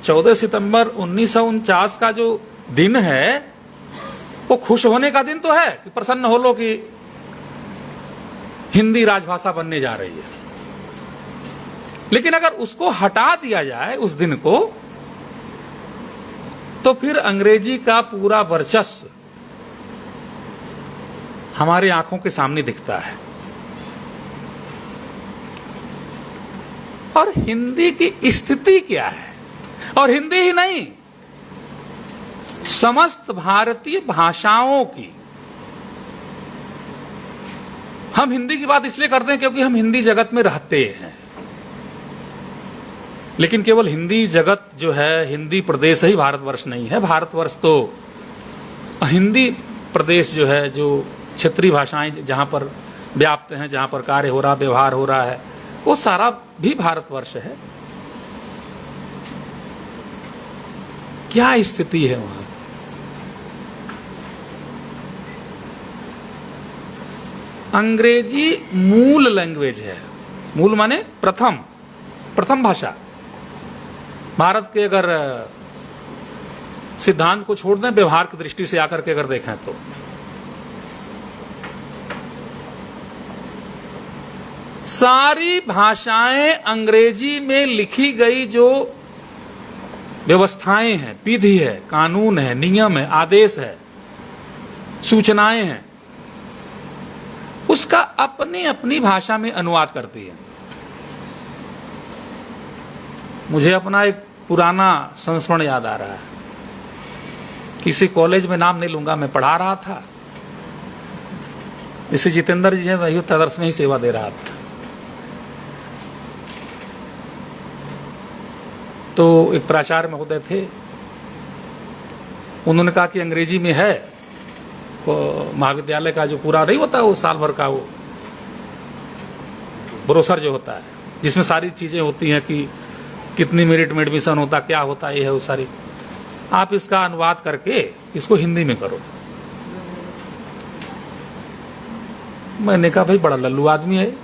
14 सितंबर 1949 का जो दिन है, वो खुश होने का दिन तो है कि प्रसन्न हो लो कि हिंदी राजभाषा बनने जा रही है। लेकिन अगर उसको हटा दिया जाए उस दिन को, तो फिर अंग्रेजी का पूरा वर्चस्व हमारी आंखों के सामने दिखता है। और हिंदी की स्थिति क्या है? और हिंदी ही नहीं, समस्त भारतीय भाषाओं की। हम हिंदी की बात इसलिए करते हैं क्योंकि हम हिंदी जगत में रहते हैं। लेकिन केवल हिंदी जगत जो है, हिंदी प्रदेश ही भारतवर्ष नहीं है। भारतवर्ष तो हिंदी प्रदेश जो है, जो क्षेत्रीय भाषाएं जहां पर व्याप्त हैं, जहां पर कार्य हो रहा, व्यवहार हो रहा है, वो सारा भी भारतवर्ष है। क्या स्थिति है वहां? अंग्रेजी मूल लैंग्वेज है। मूल माने प्रथम भाषा। भारत के अगर सिद्धांत को छोड़ दें, व्यवहार की दृष्टि से आकर के अगर देखें तो सारी भाषाएं अंग्रेजी में लिखी गई जो व्यवस्थाएं हैं, विधि है, कानून है, नियम है, आदेश है, सूचनाएं हैं, उसका अपनी अपनी भाषा में अनुवाद करती है। मुझे अपना एक पुराना संस्मरण याद आ रहा है। किसी कॉलेज में नाम नहीं लूंगा, मैं पढ़ा रहा था। जैसे जितेंद्र जी है, वही तदर्थ में ही सेवा दे रहा था। तो एक प्राचार्य महोदय थे, उन्होंने कहा कि अंग्रेजी में है महाविद्यालय का जो पूरा नहीं होता, वो साल भर का वो ब्रोशर जो होता है, जिसमें सारी चीजें होती हैं कि कितनी मेरिट में एडमिशन होता, क्या होता, ये है वो सारी, आप इसका अनुवाद करके इसको हिंदी में करो। मैंने कहा भाई बड़ा लल्लू आदमी है।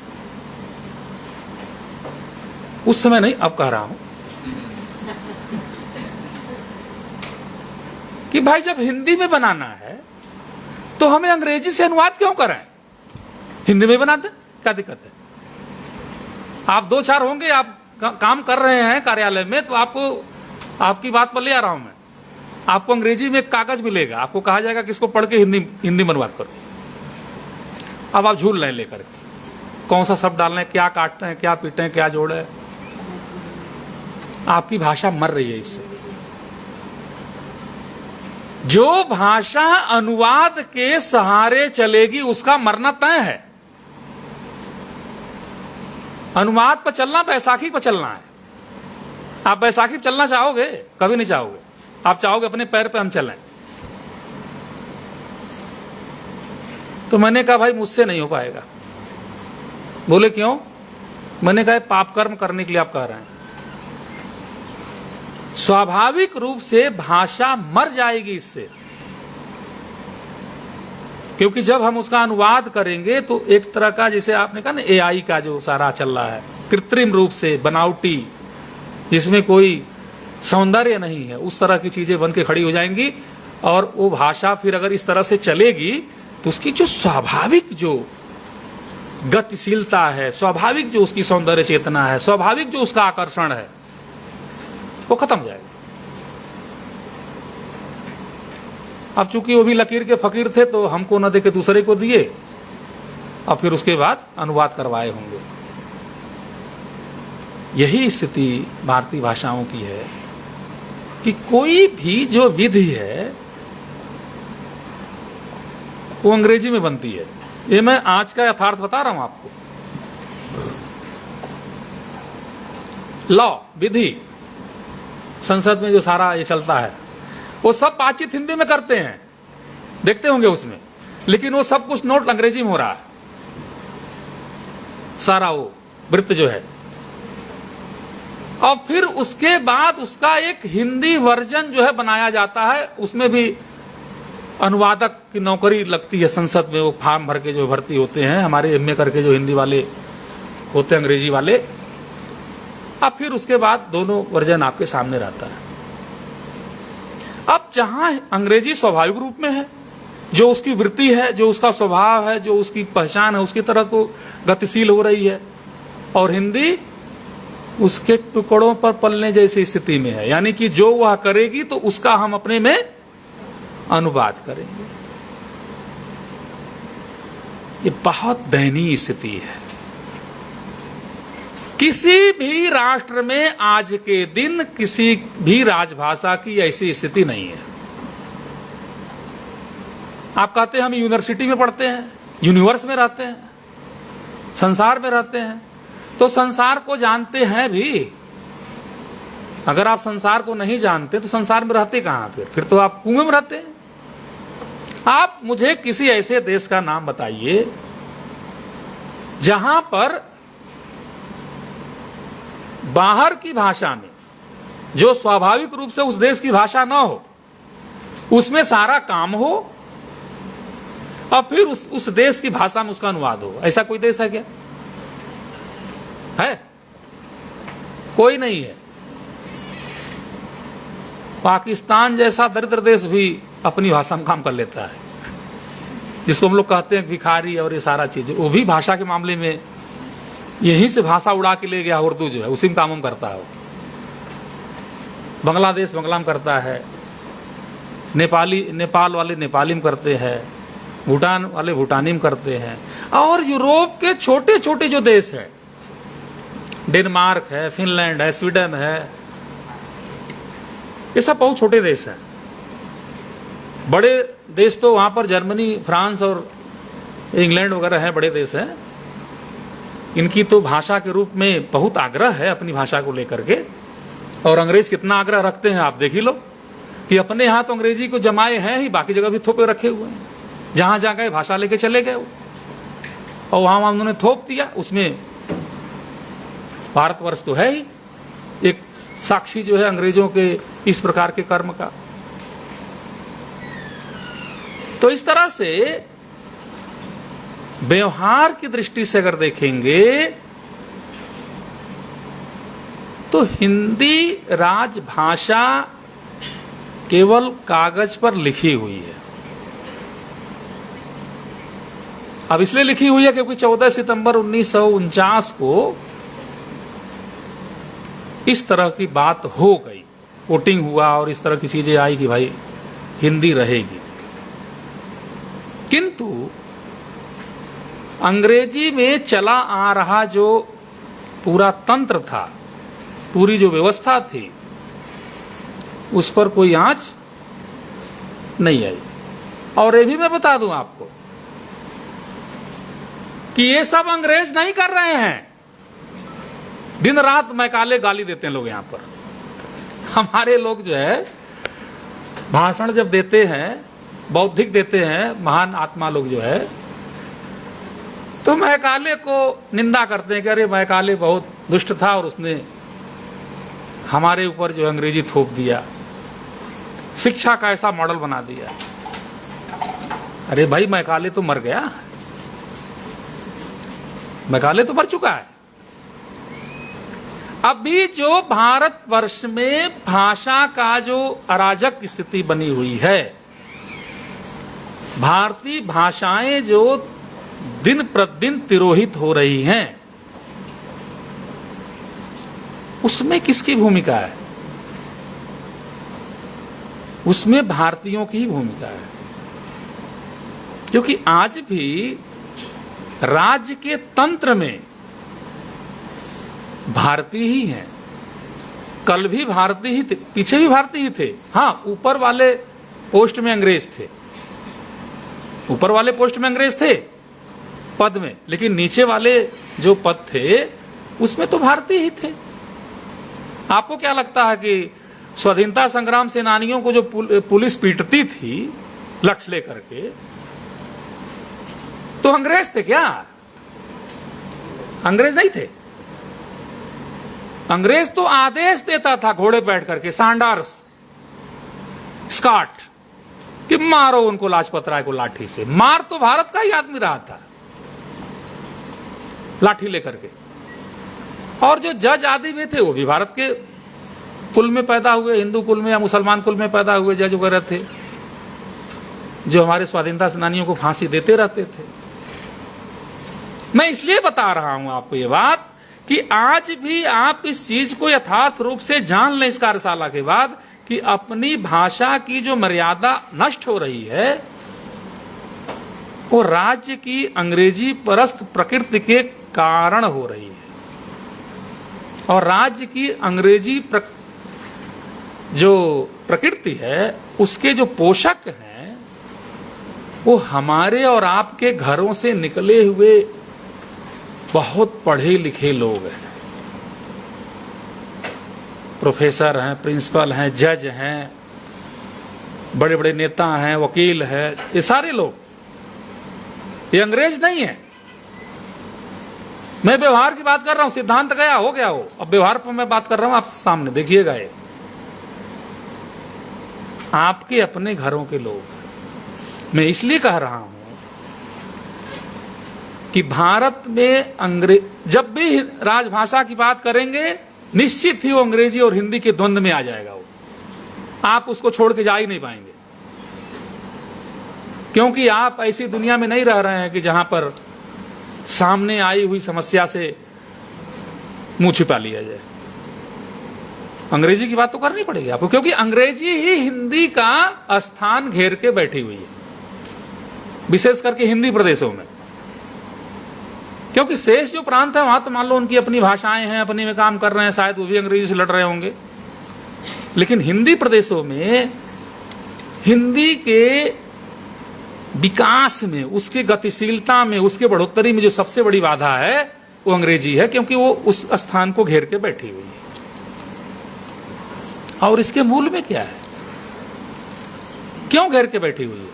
उस समय नहीं, अब कह रहा हूं कि भाई जब हिंदी में बनाना है तो हमें अंग्रेजी से अनुवाद क्यों करें? हिंदी में बना दें, क्या दिक्कत है? आप दो चार होंगे, आप काम कर रहे हैं कार्यालय में, तो आपको, आपकी बात पर ले आ रहा हूं मैं, आपको अंग्रेजी में एक कागज मिलेगा, आपको कहा जाएगा कि इसको पढ़ के हिंदी में अनुवाद करो। अब आप झूल रहे लेकर के, कौन सा शब्द डालना है, क्या काटना है, क्या पीटे हैं, क्या जोड़े है। आपकी भाषा मर रही है इससे। जो भाषा अनुवाद के सहारे चलेगी उसका मरना तय है। अनुवाद पर चलना बैसाखी पर चलना है। आप बैसाखी पर चलना चाहोगे? कभी नहीं चाहोगे। आप चाहोगे अपने पैर पे हम चलें। तो मैंने कहा भाई मुझसे नहीं हो पाएगा। बोले क्यों? मैंने कहा पाप कर्म करने के लिए आप कह रहे हैं। स्वाभाविक रूप से भाषा मर जाएगी इससे, क्योंकि जब हम उसका अनुवाद करेंगे तो एक तरह का, जैसे आपने कहा ना एआई का जो सारा चल रहा है, कृत्रिम रूप से बनावटी, जिसमें कोई सौंदर्य नहीं है, उस तरह की चीजें बन के खड़ी हो जाएंगी। और वो भाषा फिर अगर इस तरह से चलेगी तो उसकी जो स्वाभाविक जो गतिशीलता है, स्वाभाविक जो उसकी सौंदर्य चेतना है, स्वाभाविक जो उसका आकर्षण है, वो खत्म हो जाएगा। अब चूंकि वो भी लकीर के फकीर थे तो हमको न दे के दूसरे को दिए और फिर उसके बाद अनुवाद करवाए होंगे। यही स्थिति भारतीय भाषाओं की है कि कोई भी जो विधि है वो अंग्रेजी में बनती है। ये मैं आज का यथार्थ बता रहा हूं आपको। लॉ, विधि, संसद में जो सारा ये चलता है, वो सब बातचीत हिंदी में करते हैं, देखते होंगे उसमें, लेकिन वो सब कुछ नोट अंग्रेजी में हो रहा है। सारा वो वृत्त जो है, और फिर उसके बाद उसका एक हिंदी वर्जन जो है बनाया जाता है। उसमें भी अनुवादक की नौकरी लगती है संसद में। वो फॉर्म भर के जो भर्ती होते हैं, हमारे एमए करके जो हिंदी वाले होते हैं, अंग्रेजी वाले, अब फिर उसके बाद दोनों वर्जन आपके सामने रहता है। अब जहां अंग्रेजी स्वाभाविक रूप में है, जो उसकी वृत्ति है, जो उसका स्वभाव है, जो उसकी पहचान है, उसकी तरह तो गतिशील हो रही है, और हिंदी उसके टुकड़ों पर पलने जैसी स्थिति में है। यानी कि जो वह करेगी तो उसका हम अपने में अनुवाद करेंगे। ये बहुत दयनीय स्थिति है। किसी भी राष्ट्र में आज के दिन किसी भी राजभाषा की ऐसी स्थिति नहीं है। आप कहते हैं हम यूनिवर्सिटी में पढ़ते हैं, यूनिवर्स में रहते हैं, संसार में रहते हैं, तो संसार को जानते हैं भी। अगर आप संसार को नहीं जानते तो संसार में रहते कहां? फिर तो आप कुएं में रहते हैं। आप मुझे किसी ऐसे देश का नाम बताइए जहां पर बाहर की भाषा में, जो स्वाभाविक रूप से उस देश की भाषा ना हो, उसमें सारा काम हो और फिर उस देश की भाषा में उसका अनुवाद हो। ऐसा कोई देश है क्या? है? कोई नहीं है। पाकिस्तान जैसा दरिद्र देश भी अपनी भाषा में काम कर लेता है, जिसको हम लोग कहते हैं भिखारी और ये सारा चीज। वो भी भाषा के मामले में यहीं से भाषा उड़ा के ले गया। उर्दू जो है उसी में काम करता है। बांग्लादेश बंगला में करता है, नेपाल वाले नेपाली में करते हैं, भूटान वाले भूटानी में करते हैं, और यूरोप के छोटे छोटे जो देश है, डेनमार्क है, फिनलैंड है, स्वीडन है, ये सब बहुत छोटे देश हैं। बड़े देश तो वहां पर जर्मनी, फ्रांस और इंग्लैंड वगैरह हैं, बड़े देश हैं। इनकी तो भाषा के रूप में बहुत आग्रह है अपनी भाषा को लेकर के। और अंग्रेज कितना आग्रह रखते हैं आप देख ही लो, कि अपने यहां तो अंग्रेजी को जमाए हैं ही, बाकी जगह भी थोपे रखे हुए हैं। जहां जहां गए भाषा लेके चले गए वो, और वहां उन्होंने थोप दिया। उसमें भारतवर्ष तो है ही एक साक्षी जो है अंग्रेजों के इस प्रकार के कर्म का। तो इस तरह से व्यवहार की दृष्टि से अगर देखेंगे तो हिंदी राजभाषा केवल कागज पर लिखी हुई है। अब इसलिए लिखी हुई है क्योंकि 14 सितंबर 1949 को इस तरह की बात हो गई, वोटिंग हुआ और इस तरह की चीजें आई कि भाई हिंदी रहेगी। किंतु अंग्रेजी में चला आ रहा जो पूरा तंत्र था, पूरी जो व्यवस्था थी, उस पर कोई आंच नहीं आई। और ये भी मैं बता दूं आपको कि ये सब अंग्रेज नहीं कर रहे हैं। दिन रात मैकाले गाली देते हैं लोग यहां पर। हमारे लोग जो है भाषण जब देते हैं, बौद्धिक देते हैं, महान आत्मा लोग जो है, तो मैकाले को निंदा करते हैं कि अरे मैकाले बहुत दुष्ट था और उसने हमारे ऊपर जो अंग्रेजी थोप दिया, शिक्षा का ऐसा मॉडल बना दिया। अरे भाई, मैकाले तो मर गया, मैकाले तो मर चुका है। अभी जो भारतवर्ष में भाषा का जो अराजक स्थिति बनी हुई है, भारतीय भाषाएं जो दिन प्रतिदिन तिरोहित हो रही हैं, उसमें किसकी भूमिका है? उसमें भारतीयों की ही भूमिका है। क्योंकि आज भी राज्य के तंत्र में भारतीय ही हैं। कल भी भारतीय ही थे, पीछे भी भारतीय ही थे। हां, ऊपर वाले पोस्ट में अंग्रेज थे, ऊपर वाले पोस्ट में अंग्रेज थे पद में, लेकिन नीचे वाले जो पद थे उसमें तो भारतीय ही थे। आपको क्या लगता है कि स्वाधीनता संग्राम सेनानियों को जो पुलिस पीटती थी लठ लेकर के, तो अंग्रेज थे क्या? अंग्रेज नहीं थे। अंग्रेज तो आदेश देता था घोड़े बैठ करके, सांडार्स, स्कॉट, कि मारो उनको, लाजपत राय को लाठी से। मार तो भारत का ही आदमी रहा था लाठी लेकर के। और जो जज आदि भी थे वो भी भारत के कुल में पैदा हुए, हिंदू कुल में या मुसलमान कुल में पैदा हुए जज वगैरह थे, जो हमारे स्वाधीनता सेनानियों को फांसी देते रहते थे। मैं इसलिए बता रहा हूं आपको ये बात कि आज भी आप इस चीज को यथार्थ रूप से जान लें इस कार्यशाला के बाद, कि अपनी भाषा की जो मर्यादा नष्ट हो रही है वो राज्य की अंग्रेजी परस्त प्रकृति के कारण हो रही है। और राज्य की अंग्रेजी जो प्रकृति है, उसके जो पोषक हैं वो हमारे और आपके घरों से निकले हुए बहुत पढ़े लिखे लोग हैं। प्रोफेसर हैं, प्रिंसिपल हैं, जज हैं, बड़े बड़े नेता हैं, वकील हैं, ये सारे लोग, ये अंग्रेज नहीं है। मैं व्यवहार की बात कर रहा हूं, सिद्धांत गया हो गया हो, अब व्यवहार पर मैं बात कर रहा हूं आप सामने देखिएगा। ये आपके अपने घरों के लोग। मैं इसलिए कह रहा हूं कि भारत में अंग्रेज जब भी राजभाषा की बात करेंगे, निश्चित ही वो अंग्रेजी और हिंदी के द्वंद में आ जाएगा। वो आप उसको छोड़ के जा ही नहीं पाएंगे, क्योंकि आप ऐसी दुनिया में नहीं रह रहे हैं कि जहां पर सामने आई हुई समस्या से मुंह छिपा लिया जाए। अंग्रेजी की बात तो करनी पड़ेगी आपको, क्योंकि अंग्रेजी ही हिंदी का स्थान घेर के बैठी हुई है, विशेष करके हिंदी प्रदेशों में। क्योंकि शेष जो प्रांत है वहां तो मान लो उनकी अपनी भाषाएं हैं, अपनी में काम कर रहे हैं, शायद वो भी अंग्रेजी से लड़ रहे होंगे। लेकिन हिंदी प्रदेशों में हिंदी के विकास में, उसके गतिशीलता में, उसके बढ़ोतरी में जो सबसे बड़ी बाधा है वो अंग्रेजी है, क्योंकि वो उस स्थान को घेर के बैठी हुई है। और इसके मूल में क्या है, क्यों घेर के बैठी हुई है?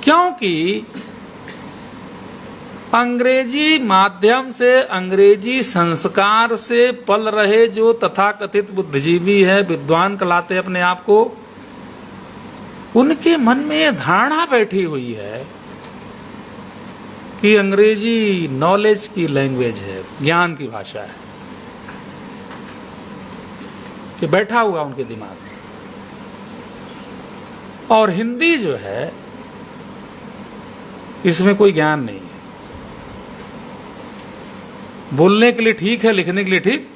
क्योंकि अंग्रेजी माध्यम से, अंग्रेजी संस्कार से पल रहे जो तथाकथित बुद्धिजीवी है, विद्वान कहलाते अपने आप को, उनके मन में यह धारणा बैठी हुई है कि अंग्रेजी नॉलेज की लैंग्वेज है, ज्ञान की भाषा है। कि बैठा हुआ उनके दिमाग में। और हिंदी जो है, इसमें कोई ज्ञान नहीं है। बोलने के लिए ठीक है, लिखने के लिए ठीक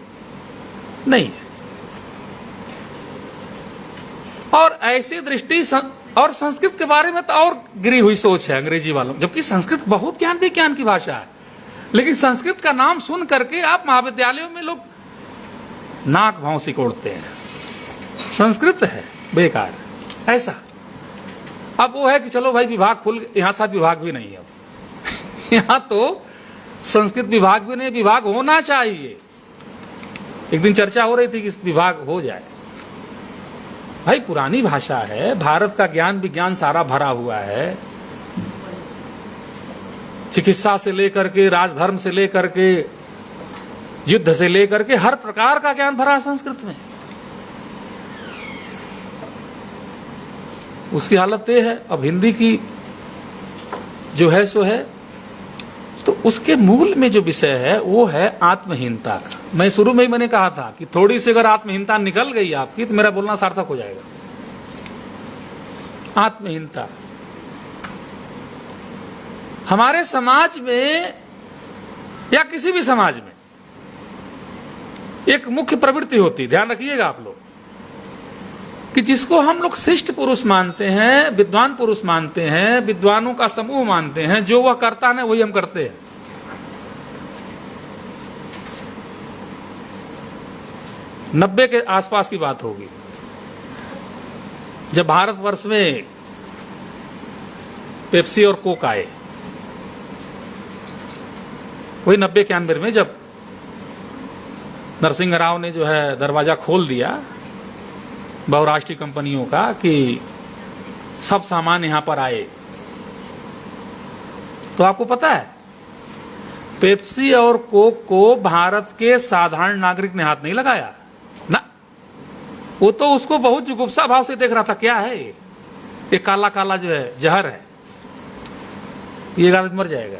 नहीं है। और ऐसी दृष्टि और संस्कृत के बारे में तो और गिरी हुई सोच है अंग्रेजी वालों, जबकि संस्कृत बहुत ज्ञान विज्ञान की भाषा है। लेकिन संस्कृत का नाम सुन करके आप महाविद्यालयों में लोग नाक भाव सिकोड़ते हैं, संस्कृत है बेकार ऐसा। अब वो है कि चलो भाई विभाग खुल, यहां साथ विभाग भी नहीं है अब यहां तो संस्कृत विभाग भी नहीं, विभाग होना चाहिए। एक दिन चर्चा हो रही थी कि विभाग हो जाए। भाई पुरानी भाषा है, भारत का ज्ञान विज्ञान सारा भरा हुआ है, चिकित्सा से लेकर के राजधर्म से लेकर के युद्ध से लेकर के हर प्रकार का ज्ञान भरा है संस्कृत में। उसकी हालत ये है। अब हिंदी की जो है सो है, तो उसके मूल में जो विषय है वो है आत्महीनता का। मैं शुरू में ही मैंने कहा था कि थोड़ी सी अगर आत्महीनता निकल गई आपकी तो मेरा बोलना सार्थक हो जाएगा। आत्महीनता हमारे समाज में या किसी भी समाज में एक मुख्य प्रवृत्ति होती है, ध्यान रखिएगा आप लोग, कि जिसको हम लोग श्रेष्ठ पुरुष मानते हैं, विद्वान पुरुष मानते हैं, विद्वानों का समूह मानते हैं, जो वह करता है वही हम करते हैं। नब्बे के आसपास की बात होगी जब भारतवर्ष में पेप्सी और कोक आए, वही 90-91 में जब नरसिंह राव ने जो है दरवाजा खोल दिया बहुराष्ट्रीय कंपनियों का कि सब सामान यहां पर आए, तो आपको पता है पेप्सी और कोक को भारत के साधारण नागरिक ने हाथ नहीं लगाया ना। वो तो उसको बहुत जुगुप्सा भाव से देख रहा था, क्या है ये काला काला जो है जहर है, पिएगा तो मर जाएगा।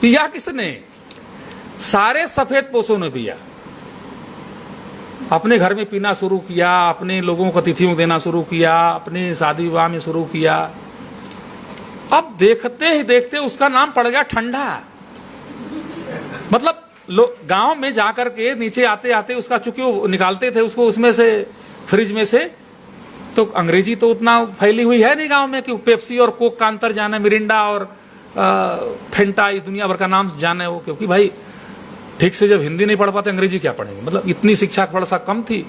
पिया किसने? सारे सफेद पोषों ने पिया, अपने घर में पीना शुरू किया, अपने लोगों को अतिथियों को देना शुरू किया, अपने शादी विवाह में शुरू किया। अब देखते ही देखते उसका नाम पड़ गया ठंडा। मतलब गांव में जाकर के नीचे आते आते उसका, चूंकि वो निकालते थे उसको उसमें से फ्रिज में से, तो अंग्रेजी तो उतना फैली हुई है नहीं गांव में कि पेप्सी और कोक का अंतर जाने, मिरिंडा और फेंटा, इस दुनिया भर का नाम जाने वो, क्योंकि भाई ठीक से जब हिंदी नहीं पढ़ पाते अंग्रेजी क्या पढ़ेंगे। मतलब इतनी शिक्षा थोड़ा सा कम थी,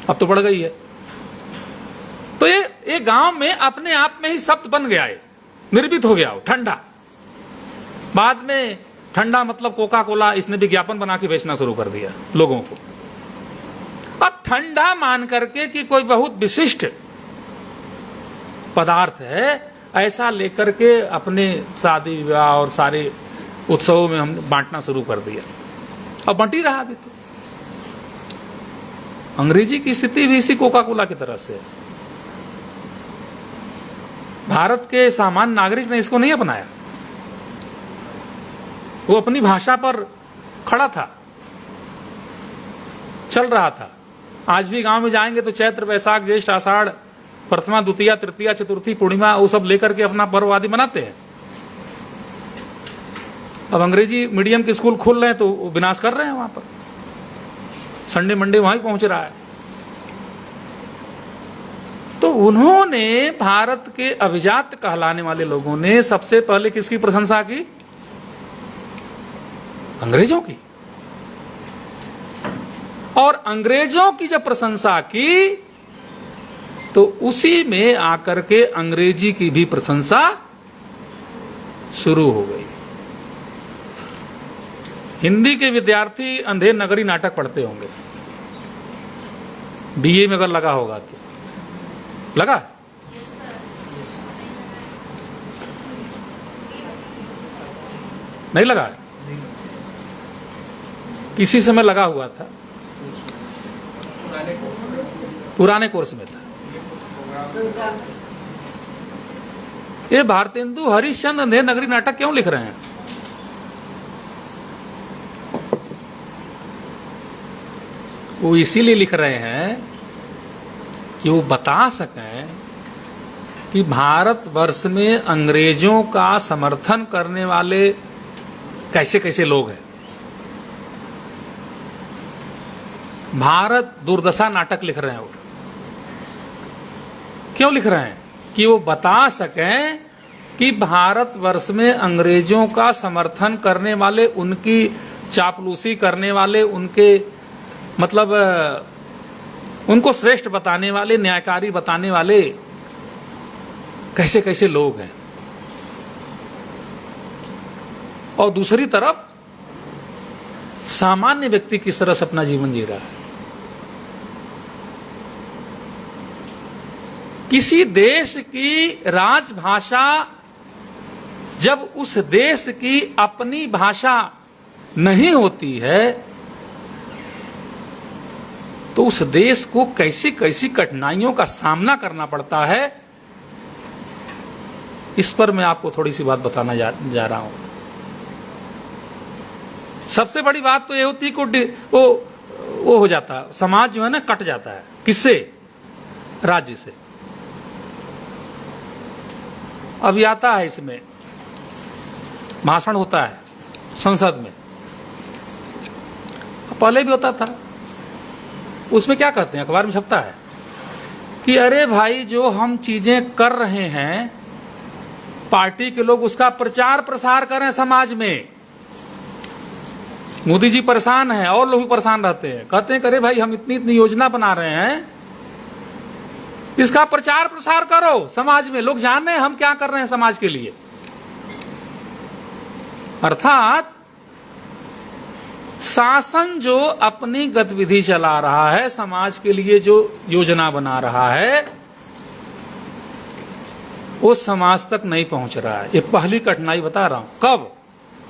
अब तो बढ़ गई है। तो ये गांव में अपने आप में ही शब्द बन गया है, निर्मित हो गया हो ठंडा। बाद में ठंडा मतलब कोका कोला, इसने विज्ञापन बना के बेचना शुरू कर दिया लोगों को। अब ठंडा मान करके कि कोई बहुत विशिष्ट पदार्थ है ऐसा लेकर के अपने शादी विवाह और सारे उत्सवों में हम बांटना शुरू कर दिया, अब बंटी रहा। अभी तो अंग्रेजी की स्थिति भी इसी कोका कोला की तरह से है। भारत के सामान्य नागरिक ने इसको नहीं अपनाया, वो अपनी भाषा पर खड़ा था, चल रहा था। आज भी गांव में जाएंगे तो चैत्र वैशाख ज्येष्ठ आषाढ़ प्रथमा द्वितीया तृतीया चतुर्थी पूर्णिमा वो सब लेकर के अपना पर्व आदि मनाते हैं। अब अंग्रेजी मीडियम के स्कूल खुल रहे हैं तो विनाश कर रहे हैं वहां पर, संडे मंडे वहां ही पहुंच रहा है। तो उन्होंने भारत के अभिजात कहलाने वाले लोगों ने सबसे पहले किसकी प्रशंसा की? अंग्रेजों की। और अंग्रेजों की जब प्रशंसा की तो उसी में आकर के अंग्रेजी की भी प्रशंसा शुरू हो गई। हिंदी के विद्यार्थी अंधेर नगरी नाटक पढ़ते होंगे, बीए में अगर लगा होगा तो लगा? नहीं लगा? किसी समय लगा हुआ था, पुराने कोर्स में था। ये भारतेंदु हरिश्चंद्र अंधेर नगरी नाटक क्यों लिख रहे हैं? वो इसीलिए लिख रहे हैं कि वो बता सकें कि भारतवर्ष में अंग्रेजों का समर्थन करने वाले कैसे कैसे लोग हैं। भारत दुर्दशा नाटक लिख रहे हैं वो। क्यों लिख रहे हैं? कि वो बता सकें कि भारतवर्ष में अंग्रेजों का समर्थन करने वाले, उनकी चापलूसी करने वाले, उनके मतलब उनको श्रेष्ठ बताने वाले, न्यायकारी बताने वाले कैसे कैसे लोग हैं। और दूसरी तरफ सामान्य व्यक्ति किस तरह से अपना जीवन जी रहा है। किसी देश की राजभाषा जब उस देश की अपनी भाषा नहीं होती है तो उस देश को कैसी कैसी कठिनाइयों का सामना करना पड़ता है, इस पर मैं आपको थोड़ी सी बात बताना जा रहा हूं। सबसे बड़ी बात तो ये होती है कि वो हो जाता है, समाज जो है ना कट जाता है। किससे? राज्य से। अभी आता है, इसमें भाषण होता है संसद में, पहले भी होता था। उसमें क्या कहते हैं, अखबार में छपता है कि अरे भाई जो हम चीजें कर रहे हैं पार्टी के लोग उसका प्रचार प्रसार करें समाज में। मोदी जी परेशान हैं और लोग भी परेशान रहते हैं, कहते हैं अरे भाई हम इतनी इतनी योजना बना रहे हैं, इसका प्रचार प्रसार करो समाज में, लोग जाने हम क्या कर रहे हैं समाज के लिए। अर्थात शासन जो अपनी गतिविधि चला रहा है, समाज के लिए जो योजना बना रहा है, वो समाज तक नहीं पहुंच रहा है। ये पहली कठिनाई बता रहा हूं। कब?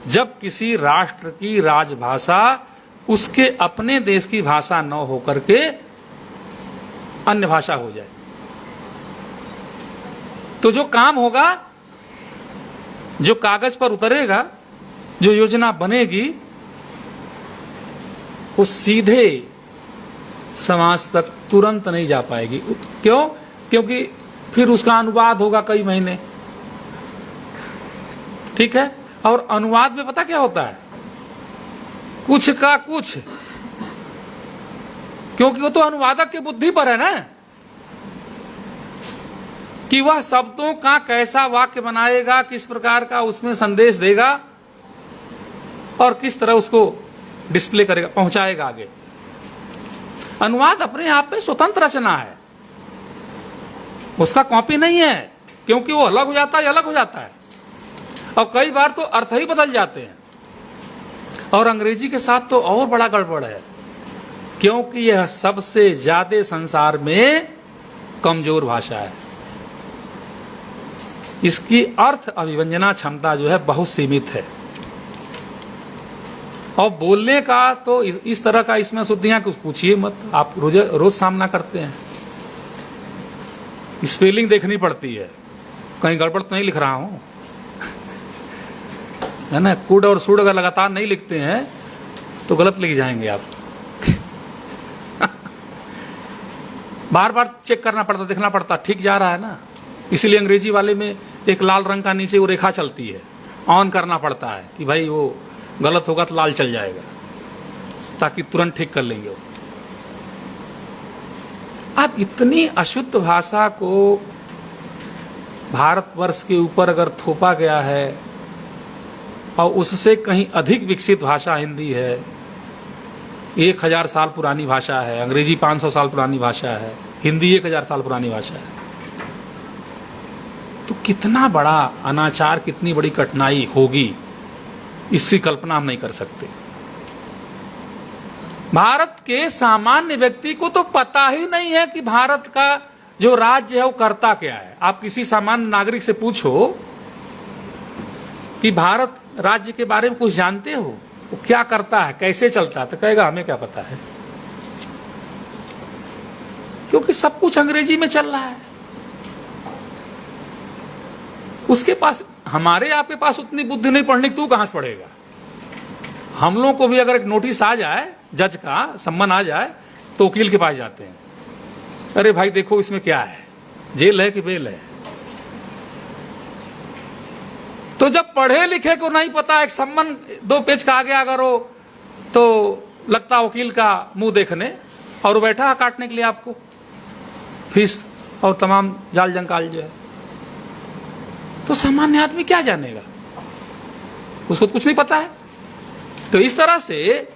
जब किसी राष्ट्र की राजभाषा उसके अपने देश की भाषा न होकर के अन्य भाषा हो जाए, तो जो काम होगा, जो कागज पर उतरेगा, जो योजना बनेगी, वो सीधे समाज तक तुरंत नहीं जा पाएगी। क्यों? क्योंकि फिर उसका अनुवाद होगा कई महीने, ठीक है। और अनुवाद में पता क्या होता है, कुछ का कुछ, क्योंकि वो तो अनुवादक की बुद्धि पर है ना, कि वह शब्दों का कैसा वाक्य बनाएगा, किस प्रकार का उसमें संदेश देगा और किस तरह उसको डिस्प्ले करेगा, पहुंचाएगा आगे। अनुवाद अपने आप में स्वतंत्र रचना है, उसका कॉपी नहीं है, क्योंकि वो अलग हो जाता है, अलग हो जाता है, और कई बार तो अर्थ ही बदल जाते हैं। और अंग्रेजी के साथ तो और बड़ा गड़बड़ है, क्योंकि यह सबसे ज्यादा संसार में कमजोर भाषा है। इसकी अर्थ अभिव्यंजना क्षमता जो है बहुत सीमित है, और बोलने का तो इस तरह का इसमें शुद्धियां कुछ पूछिए मत, आप रोज सामना करते हैं। स्पेलिंग देखनी पड़ती है, कहीं गड़बड़ तो नहीं लिख रहा हूं, है ना। कुड और सुड अगर लगातार नहीं लिखते हैं तो गलत लिख जाएंगे आप। बार बार चेक करना पड़ता, देखना पड़ता, ठीक जा रहा है ना। इसीलिए अंग्रेजी वाले में एक लाल रंग का नीचे वो रेखा चलती है, ऑन करना पड़ता है कि भाई वो गलत होगा तो लाल चल जाएगा, ताकि तुरंत ठीक कर लेंगे वो। अब इतनी अशुद्ध भाषा को भारतवर्ष के ऊपर अगर थोपा गया है, और उससे कहीं अधिक विकसित भाषा हिंदी है, 1000 साल पुरानी भाषा है, अंग्रेजी 500 साल पुरानी भाषा है, हिंदी 1000 साल पुरानी भाषा है, तो कितना बड़ा अनाचार, कितनी बड़ी कठिनाई होगी, इसकी कल्पना हम नहीं कर सकते। भारत के सामान्य व्यक्ति को तो पता ही नहीं है कि भारत का जो राज्य है वो करता क्या है। आप किसी सामान्य नागरिक से पूछो कि भारत राज्य के बारे में कुछ जानते हो, वो क्या करता है, कैसे चलता है, तो कहेगा हमें क्या पता है, क्योंकि सब कुछ अंग्रेजी में चल रहा है। उसके पास, हमारे आपके पास उतनी बुद्धि नहीं पढ़ने की, तू कहां से पढ़ेगा। हम लोगों को भी अगर एक नोटिस आ जाए, जज का सम्मन आ जाए, तो वकील के पास जाते हैं, अरे भाई देखो इसमें क्या है, जेल है कि बेल है। तो जब पढ़े लिखे को नहीं पता, एक सम्मन 2 पेज का आगे अगर हो तो लगता वकील का मुंह देखने, और बैठा काटने के लिए आपको फीस और तमाम जाल जंकाल जो है। तो सामान्य आदमी क्या जानेगा, उसको तो कुछ नहीं पता है। तो इस तरह से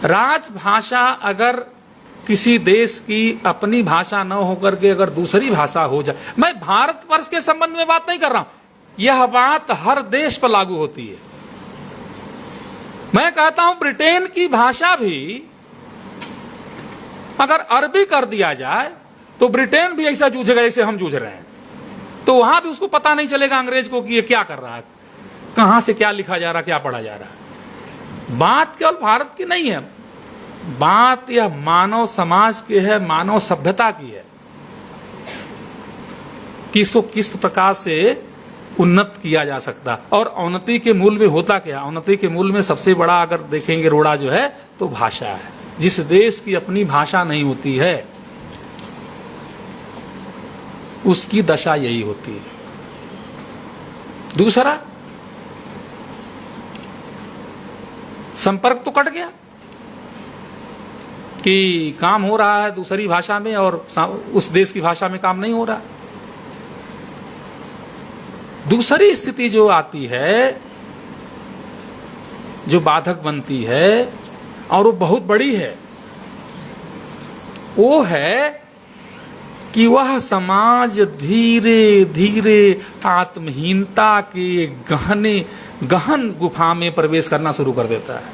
राजभाषा अगर किसी देश की अपनी भाषा न होकर के अगर दूसरी भाषा हो जाए, मैं भारतवर्ष के संबंध में बात नहीं कर रहा हूं, यह बात हर देश पर लागू होती है। मैं कहता हूं ब्रिटेन की भाषा भी अगर अरबी कर दिया जाए तो ब्रिटेन भी ऐसा जूझेगा जैसे हम जूझ रहे हैं। तो वहां भी उसको पता नहीं चलेगा अंग्रेज को कि ये क्या कर रहा है, कहां से क्या लिखा जा रहा है, क्या पढ़ा जा रहा है। बात केवल भारत की नहीं है, बात यह मानव समाज की है, मानव सभ्यता की है कि इसको किस प्रकार से उन्नत किया जा सकता। और अवनति के मूल में होता क्या, अवनति के मूल में सबसे बड़ा अगर देखेंगे रोड़ा जो है तो भाषा है। जिस देश की अपनी भाषा नहीं होती है उसकी दशा यही होती है। दूसरा, संपर्क तो कट गया कि काम हो रहा है दूसरी भाषा में और उस देश की भाषा में काम नहीं हो रहा। दूसरी स्थिति जो आती है, जो बाधक बनती है और वो बहुत बड़ी है, वो है कि वह समाज धीरे धीरे आत्महीनता के गहन गुफा में प्रवेश करना शुरू कर देता है।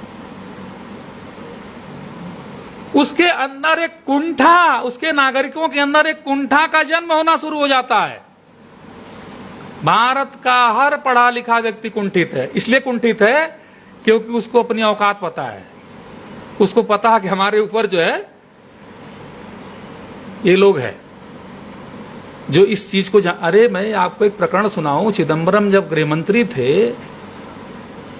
उसके अंदर एक कुंठा, उसके नागरिकों के अंदर एक कुंठा का जन्म होना शुरू हो जाता है। भारत का हर पढ़ा लिखा व्यक्ति कुंठित है। इसलिए कुंठित है क्योंकि उसको अपनी औकात पता है, उसको पता है कि हमारे ऊपर जो है ये लोग हैं जो इस चीज को अरे मैं आपको एक प्रकरण सुनाऊं, चिदंबरम जब गृह मंत्री थे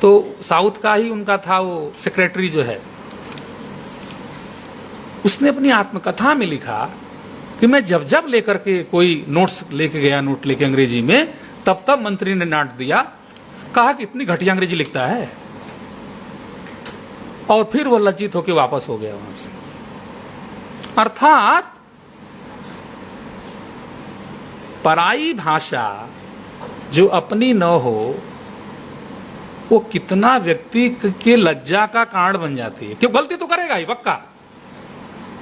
तो साउथ का ही उनका था वो सेक्रेटरी जो है, उसने अपनी आत्मकथा में लिखा कि मैं जब जब लेकर के कोई नोट्स लेके गया, नोट लेके अंग्रेजी में, तब तब मंत्री ने डांट दिया, कहा कि इतनी घटिया अंग्रेजी लिखता है, और फिर वो लज्जित होकर वापस हो गया वहां से। अर्थात पराई भाषा जो अपनी न हो वो कितना व्यक्ति के लज्जा का कारण बन जाती है। क्यों, गलती तो करेगा ही पक्का,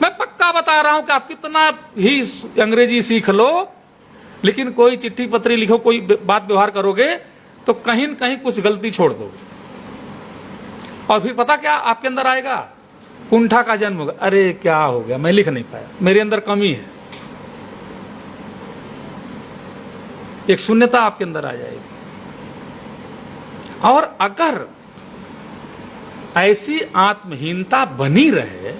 मैं पक्का बता रहा हूं कि आप कितना ही अंग्रेजी सीख लो, लेकिन कोई चिट्ठी पत्री लिखो, कोई बात व्यवहार करोगे तो कहीं न कहीं कुछ गलती छोड़ दोगे, और फिर पता क्या आपके अंदर आएगा, कुंठा का जन्म होगा। अरे क्या हो गया, मैं लिख नहीं पाया, मेरे अंदर कमी है, एक शून्यता आपके अंदर आ जाएगी। और अगर ऐसी आत्महीनता बनी रहे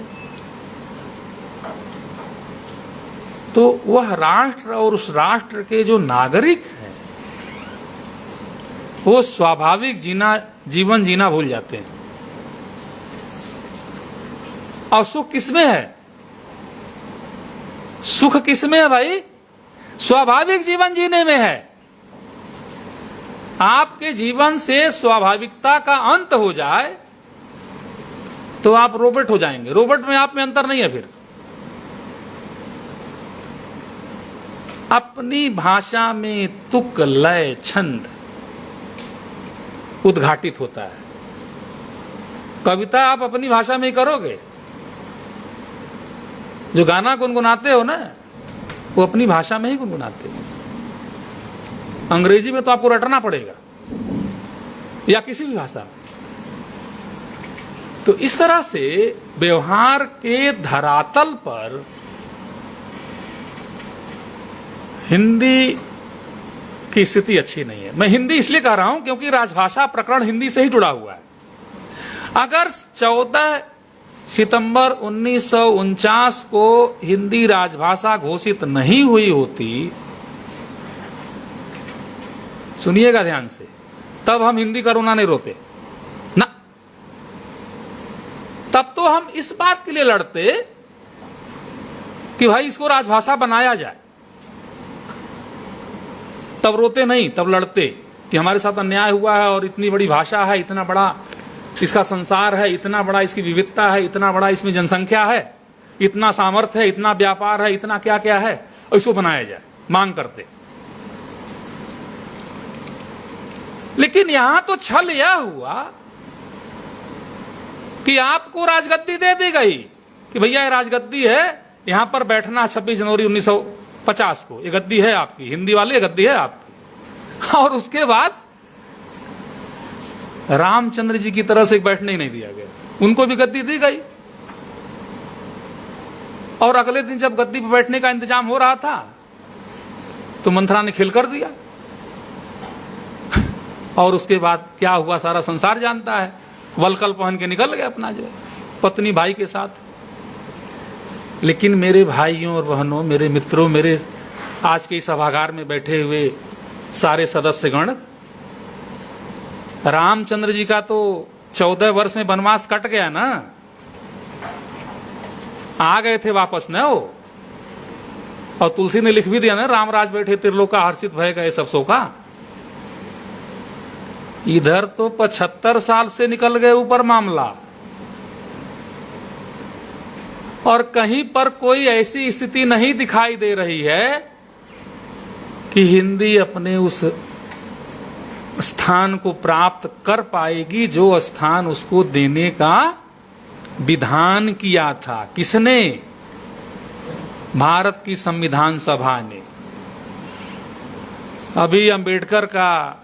तो वह राष्ट्र और उस राष्ट्र के जो नागरिक हैं वो स्वाभाविक जीवन जीना भूल जाते हैं। और सुख किसमें है, सुख किसमें है भाई, स्वाभाविक जीवन जीने में है। आपके जीवन से स्वाभाविकता का अंत हो जाए तो आप रोबोट हो जाएंगे, रोबोट में आप में अंतर नहीं है। फिर अपनी भाषा में तुक लय छंद उद्घाटित होता है। कविता आप अपनी भाषा में ही करोगे, जो गाना गुनगुनाते हो ना वो अपनी भाषा में ही गुनगुनाते हो। अंग्रेजी में तो आपको रटना पड़ेगा या किसी भी भाषा में। तो इस तरह से व्यवहार के धरातल पर हिंदी की स्थिति अच्छी नहीं है। मैं हिंदी इसलिए कह रहा हूं क्योंकि राजभाषा प्रकरण हिंदी से ही जुड़ा हुआ है। अगर 14 सितंबर 1949 को हिंदी राजभाषा घोषित नहीं हुई होती, सुनिएगा ध्यान से, तब हम हिंदी का रोना नहीं रोते ना। तब तो हम इस बात के लिए लड़ते कि भाई इसको राजभाषा बनाया जाए, तब रोते नहीं, तब लड़ते कि हमारे साथ अन्याय हुआ है और इतनी बड़ी भाषा है, इतना बड़ा इसका संसार है, इतना बड़ा इसकी विविधता है, इतना बड़ा इसमें जनसंख्या है, इतना सामर्थ्य है, इतना व्यापार है, इतना क्या क्या है, और इसको बनाया जाए, मांग करते। लेकिन यहां तो छल यह हुआ कि आपको राजगद्दी दे दी गई कि भैया ये राजगद्दी है, यहां पर बैठना 26 जनवरी 1950 को, ये गद्दी है आपकी, हिंदी वाले ये गद्दी है आपकी। और उसके बाद रामचंद्र जी की तरह से बैठने ही नहीं दिया गया, उनको भी गद्दी दी गई। और अगले दिन जब गद्दी पर बैठने का इंतजाम हो रहा था तो मंथरा ने खेल कर दिया। और उसके बाद क्या हुआ सारा संसार जानता है। वलकल पहन के निकल गए अपना जो पत्नी भाई के साथ। लेकिन मेरे भाइयों और बहनों, मेरे मित्रों, मेरे आज के इस सभागार में बैठे हुए सारे सदस्यगण, रामचंद्र जी का तो 14 वर्ष में वनवास कट गया ना, आ गए थे वापस न वो। और तुलसी ने लिख भी दिया ना, रामराज बैठे त्रिलोका हर्षित भय गए सब शोका। इधर तो 75 साल से निकल गए ऊपर मामला, और कहीं पर कोई ऐसी स्थिति नहीं दिखाई दे रही है कि हिंदी अपने उस स्थान को प्राप्त कर पाएगी जो स्थान उसको देने का विधान किया था। किसने? भारत की संविधान सभा ने। अभी अंबेडकर का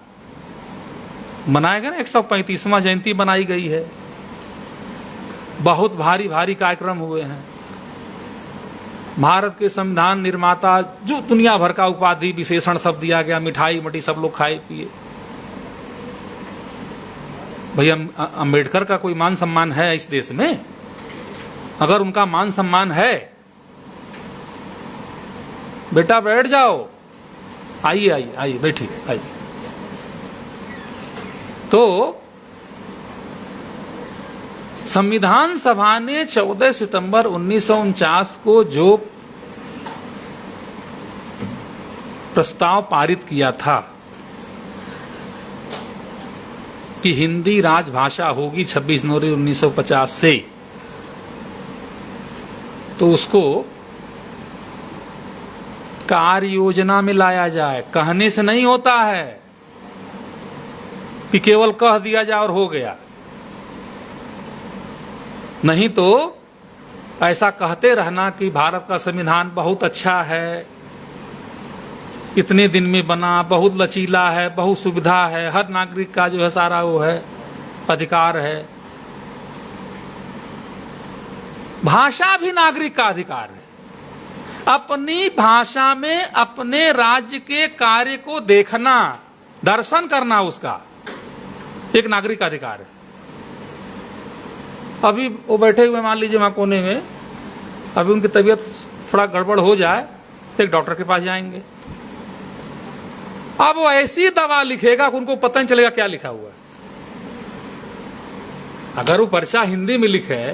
मनाया गया ना, 135वां जयंती बनाई गई है। बहुत भारी भारी कार्यक्रम हुए हैं। भारत के संविधान निर्माता, जो दुनिया भर का उपाधि विशेषण सब दिया गया, मिठाई मटी सब लोग खाए पिए। भैया अंबेडकर का कोई मान सम्मान है इस देश में? अगर उनका मान सम्मान है, बेटा बैठ जाओ, आइए आइए आइए, बैठिए आइए। तो संविधान सभा ने 14 सितंबर 1949 को जो प्रस्ताव पारित किया था कि हिंदी राजभाषा होगी 26 जनवरी 1950 से, तो उसको कार्य योजना में लाया जाए। कहने से नहीं होता है कि केवल कह दिया जाए और हो गया। नहीं तो ऐसा कहते रहना कि भारत का संविधान बहुत अच्छा है, इतने दिन में बना, बहुत लचीला है, बहुत सुविधा है, हर नागरिक का जो है सारा वो है अधिकार है। भाषा भी नागरिक का अधिकार है। अपनी भाषा में अपने राज्य के कार्य को देखना, दर्शन करना, उसका एक नागरिक का अधिकार है। अभी वो बैठे हुए मान लीजिए वहां कोने में, अभी उनकी तबीयत थोड़ा गड़बड़ हो जाए तो एक डॉक्टर के पास जाएंगे। अब वो ऐसी दवा लिखेगा कि उनको पता नहीं चलेगा क्या लिखा हुआ है। अगर वो पर्चा हिंदी में लिखे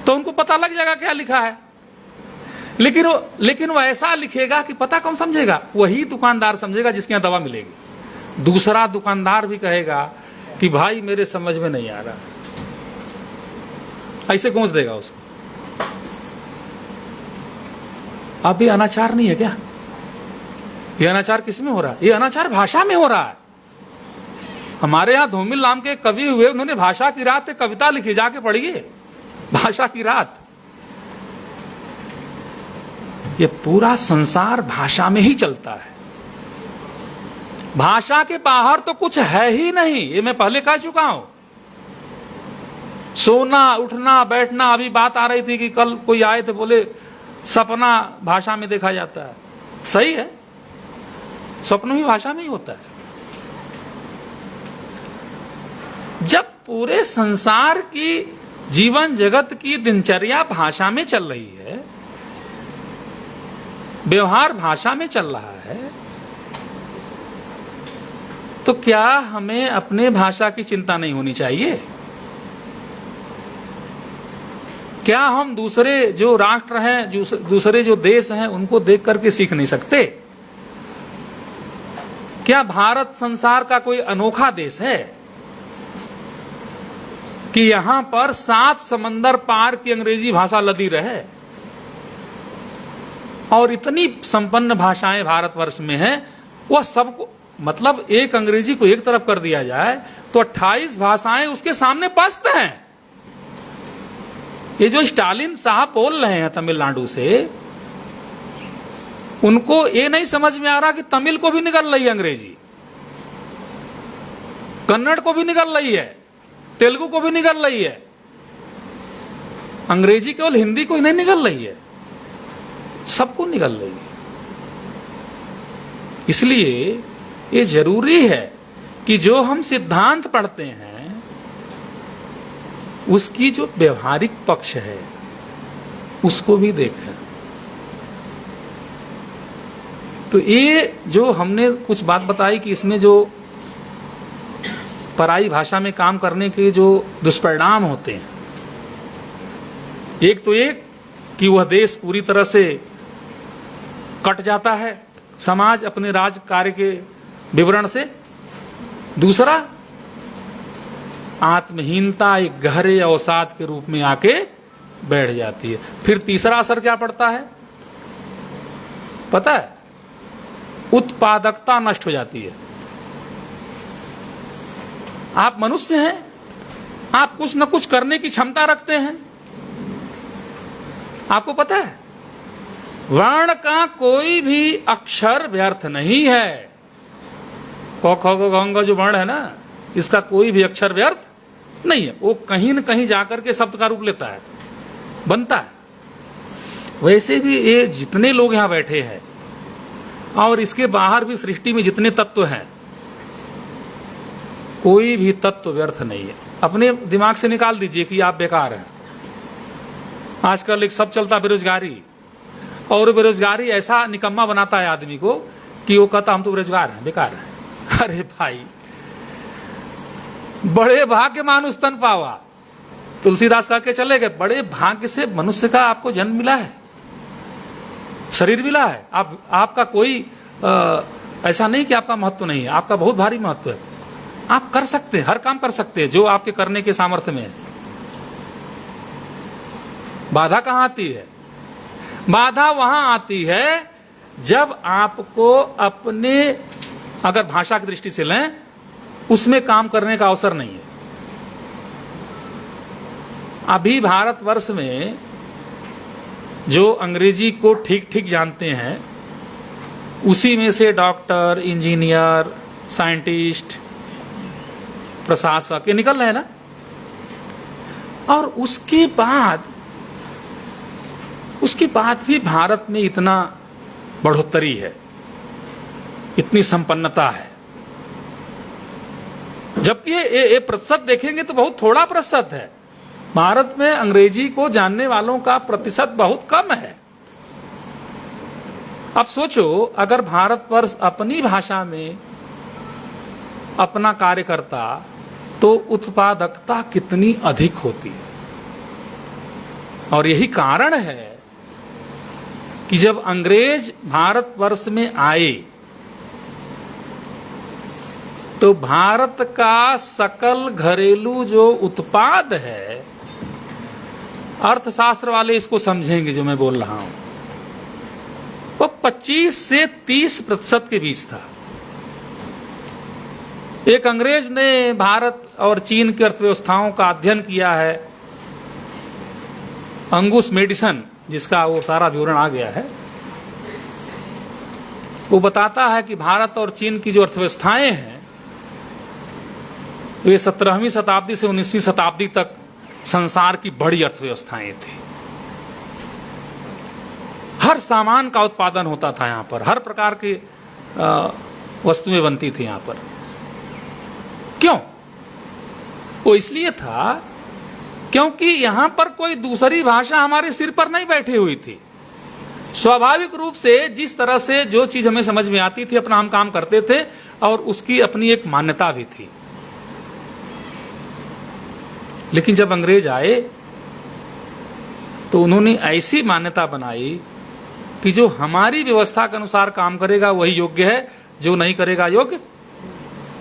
तो उनको पता लग जाएगा क्या लिखा है। लेकिन वो ऐसा लिखेगा कि पता कौन समझेगा? वही दुकानदार समझेगा जिसके यहां दवा मिलेगी। दूसरा दुकानदार भी कहेगा कि भाई मेरे समझ में नहीं आ रहा, ऐसे गूंज देगा उसको। अब ये अनाचार नहीं है क्या? ये अनाचार किस में हो रहा है? ये अनाचार भाषा में हो रहा है। हमारे यहां धूमिल नाम के कवि हुए, उन्होंने भाषा की रात एक कविता लिखी, जाके पढ़िए, भाषा की रात। ये पूरा संसार भाषा में ही चलता है। भाषा के बाहर तो कुछ है ही नहीं, ये मैं पहले कह चुका हूं। सोना, उठना, बैठना, अभी बात आ रही थी कि कल कोई आए थे, बोले सपना भाषा में देखा जाता है। सही है, स्वप्न भी भाषा में ही होता है। जब पूरे संसार की जीवन जगत की दिनचर्या भाषा में चल रही है, व्यवहार भाषा में चल रहा है, तो क्या हमें अपने भाषा की चिंता नहीं होनी चाहिए? क्या हम दूसरे जो राष्ट्र हैं, दूसरे जो देश हैं, उनको देख करके सीख नहीं सकते? क्या भारत संसार का कोई अनोखा देश है कि यहां पर 7 समंदर पार की अंग्रेजी भाषा लदी रहे और इतनी संपन्न भाषाएं भारतवर्ष में हैं, वह सबको मतलब एक अंग्रेजी को एक तरफ कर दिया जाए तो 28 भाषाएं उसके सामने पस्त हैं। ये जो स्टालिन साहब बोल रहे हैं तमिलनाडु से, उनको ये नहीं समझ में आ रहा कि तमिल को भी निकल रही है अंग्रेजी, कन्नड़ को भी निकल रही है, तेलुगु को भी निकल रही है, अंग्रेजी केवल हिंदी को ही नहीं निकल रही है, सबको निकल रही है। इसलिए ये जरूरी है कि जो हम सिद्धांत पढ़ते हैं उसकी जो व्यवहारिक पक्ष है उसको भी देखें। तो ये जो हमने कुछ बात बताई कि इसमें जो पराई भाषा में काम करने के जो दुष्परिणाम होते हैं, एक तो एक कि वह देश पूरी तरह से कट जाता है समाज अपने राज कार्य के विवरण से, दूसरा आत्महीनता एक गहरे अवसाद के रूप में आके बैठ जाती है, फिर तीसरा असर क्या पड़ता है पता है? उत्पादकता नष्ट हो जाती है। आप मनुष्य हैं, आप कुछ न कुछ करने की क्षमता रखते हैं। आपको पता है वर्ण का कोई भी अक्षर व्यर्थ नहीं है। क ख ग घ जो वर्ण है ना, इसका कोई भी अक्षर व्यर्थ नहीं है, वो कहीं न कहीं जाकर के शब्द का रूप लेता है, बनता है। वैसे भी ये जितने लोग यहां बैठे हैं और इसके बाहर भी सृष्टि में जितने तत्व हैं, कोई भी तत्व व्यर्थ नहीं है। अपने दिमाग से निकाल दीजिए कि आप बेकार हैं। आजकल एक सब चलता बेरोजगारी, और बेरोजगारी ऐसा निकम्मा बनाता है आदमी को कि वो कहता हम तो बेरोजगार हैं, बेकार हैं। अरे भाई, बड़े भाग्य मानुष तन पावा, तुलसीदास कह के चले गए। बड़े भाग्य से मनुष्य का आपको जन्म मिला है, शरीर मिला है। आपका कोई ऐसा नहीं कि आपका महत्व नहीं है, आपका बहुत भारी महत्व है। आप कर सकते हैं, हर काम कर सकते हैं जो आपके करने के सामर्थ्य में है। बाधा कहां आती है? बाधा वहां आती है जब आपको अपने, अगर भाषा की दृष्टि से लें, उसमें काम करने का अवसर नहीं है। अभी भारतवर्ष में जो अंग्रेजी को ठीक ठीक जानते हैं, उसी में से डॉक्टर, इंजीनियर, साइंटिस्ट, प्रशासक ये निकल रहे हैं ना। और उसके बाद भी भारत में इतना बढ़ोतरी है, इतनी संपन्नता है, जबकि ये प्रतिशत देखेंगे तो बहुत थोड़ा प्रतिशत है। भारत में अंग्रेजी को जानने वालों का प्रतिशत बहुत कम है। अब सोचो, अगर भारतवर्ष अपनी भाषा में अपना कार्य करता तो उत्पादकता कितनी अधिक होती। और यही कारण है कि जब अंग्रेज भारतवर्ष में आए तो भारत का सकल घरेलू जो उत्पाद है, अर्थशास्त्र वाले इसको समझेंगे जो मैं बोल रहा हूं, वो 25 से 30% के बीच था। एक अंग्रेज ने भारत और चीन की अर्थव्यवस्थाओं का अध्ययन किया है, अंगुस मेडिसन, जिसका वो सारा विवरण आ गया है। वो बताता है कि भारत और चीन की जो अर्थव्यवस्थाएं हैं वे 17वीं शताब्दी से 19वीं शताब्दी तक संसार की बड़ी अर्थव्यवस्थाएं थी। हर सामान का उत्पादन होता था यहां पर, हर प्रकार की वस्तुएं बनती थी यहां पर। क्यों? वो इसलिए था क्योंकि यहां पर कोई दूसरी भाषा हमारे सिर पर नहीं बैठी हुई थी। स्वाभाविक रूप से जिस तरह से जो चीज हमें समझ में आती थी अपना हम काम करते थे, और उसकी अपनी एक मान्यता भी थी। लेकिन जब अंग्रेज आए तो उन्होंने ऐसी मान्यता बनाई कि जो हमारी व्यवस्था के अनुसार काम करेगा वही योग्य है, जो नहीं करेगा योग्य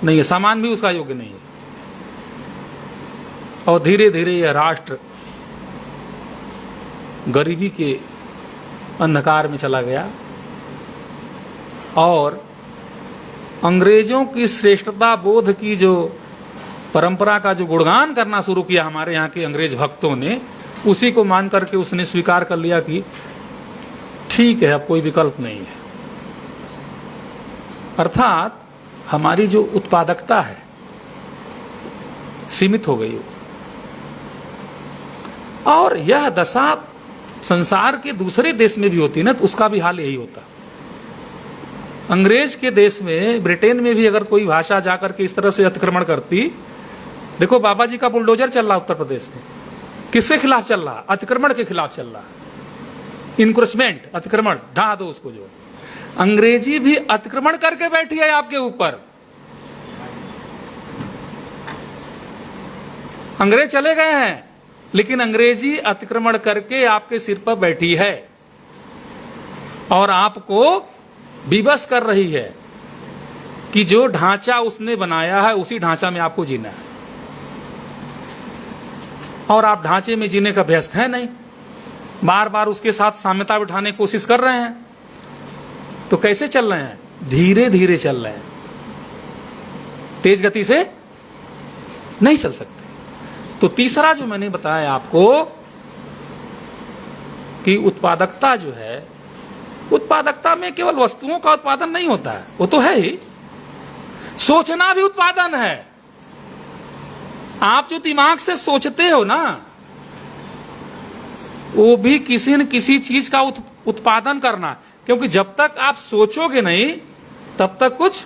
नहीं है, सामान भी उसका योग्य नहीं है। और धीरे धीरे यह राष्ट्र गरीबी के अंधकार में चला गया और अंग्रेजों की श्रेष्ठता बोध की जो परंपरा का जो गुणगान करना शुरू किया हमारे यहाँ के अंग्रेज भक्तों ने, उसी को मान करके उसने स्वीकार कर लिया कि ठीक है, अब कोई विकल्प नहीं है। अर्थात हमारी जो उत्पादकता है सीमित हो गई। और यह दशा संसार के दूसरे देश में भी होती ना, तो उसका भी हाल यही होता। अंग्रेज के देश में, ब्रिटेन में भी अगर कोई भाषा जाकर के इस तरह से अतिक्रमण करती, देखो बाबा जी का बुलडोजर चल रहा उत्तर प्रदेश में, किसके खिलाफ चल रहा? अतिक्रमण के खिलाफ चल रहा। इंक्रोचमेंट, अतिक्रमण, ढा दो उसको। जो अंग्रेजी भी अतिक्रमण करके बैठी है आपके ऊपर। अंग्रेज चले गए हैं, लेकिन अंग्रेजी अतिक्रमण करके आपके सिर पर बैठी है और आपको विवश कर रही है कि जो ढांचा उसने बनाया है उसी ढांचा में आपको जीना है। और आप ढांचे में जीने का अभ्यस्त है नहीं, बार बार उसके साथ साम्यता बिठाने की कोशिश कर रहे हैं। तो कैसे चल रहे हैं? धीरे धीरे चल रहे हैं, तेज गति से नहीं चल सकते। तो तीसरा जो मैंने बताया आपको कि उत्पादकता जो है, उत्पादकता में केवल वस्तुओं का उत्पादन नहीं होता है, वो तो है ही, सोचना भी उत्पादन है। आप जो दिमाग से सोचते हो ना, वो भी किसी न किसी चीज का उत्पादन करना, क्योंकि जब तक आप सोचोगे नहीं तब तक कुछ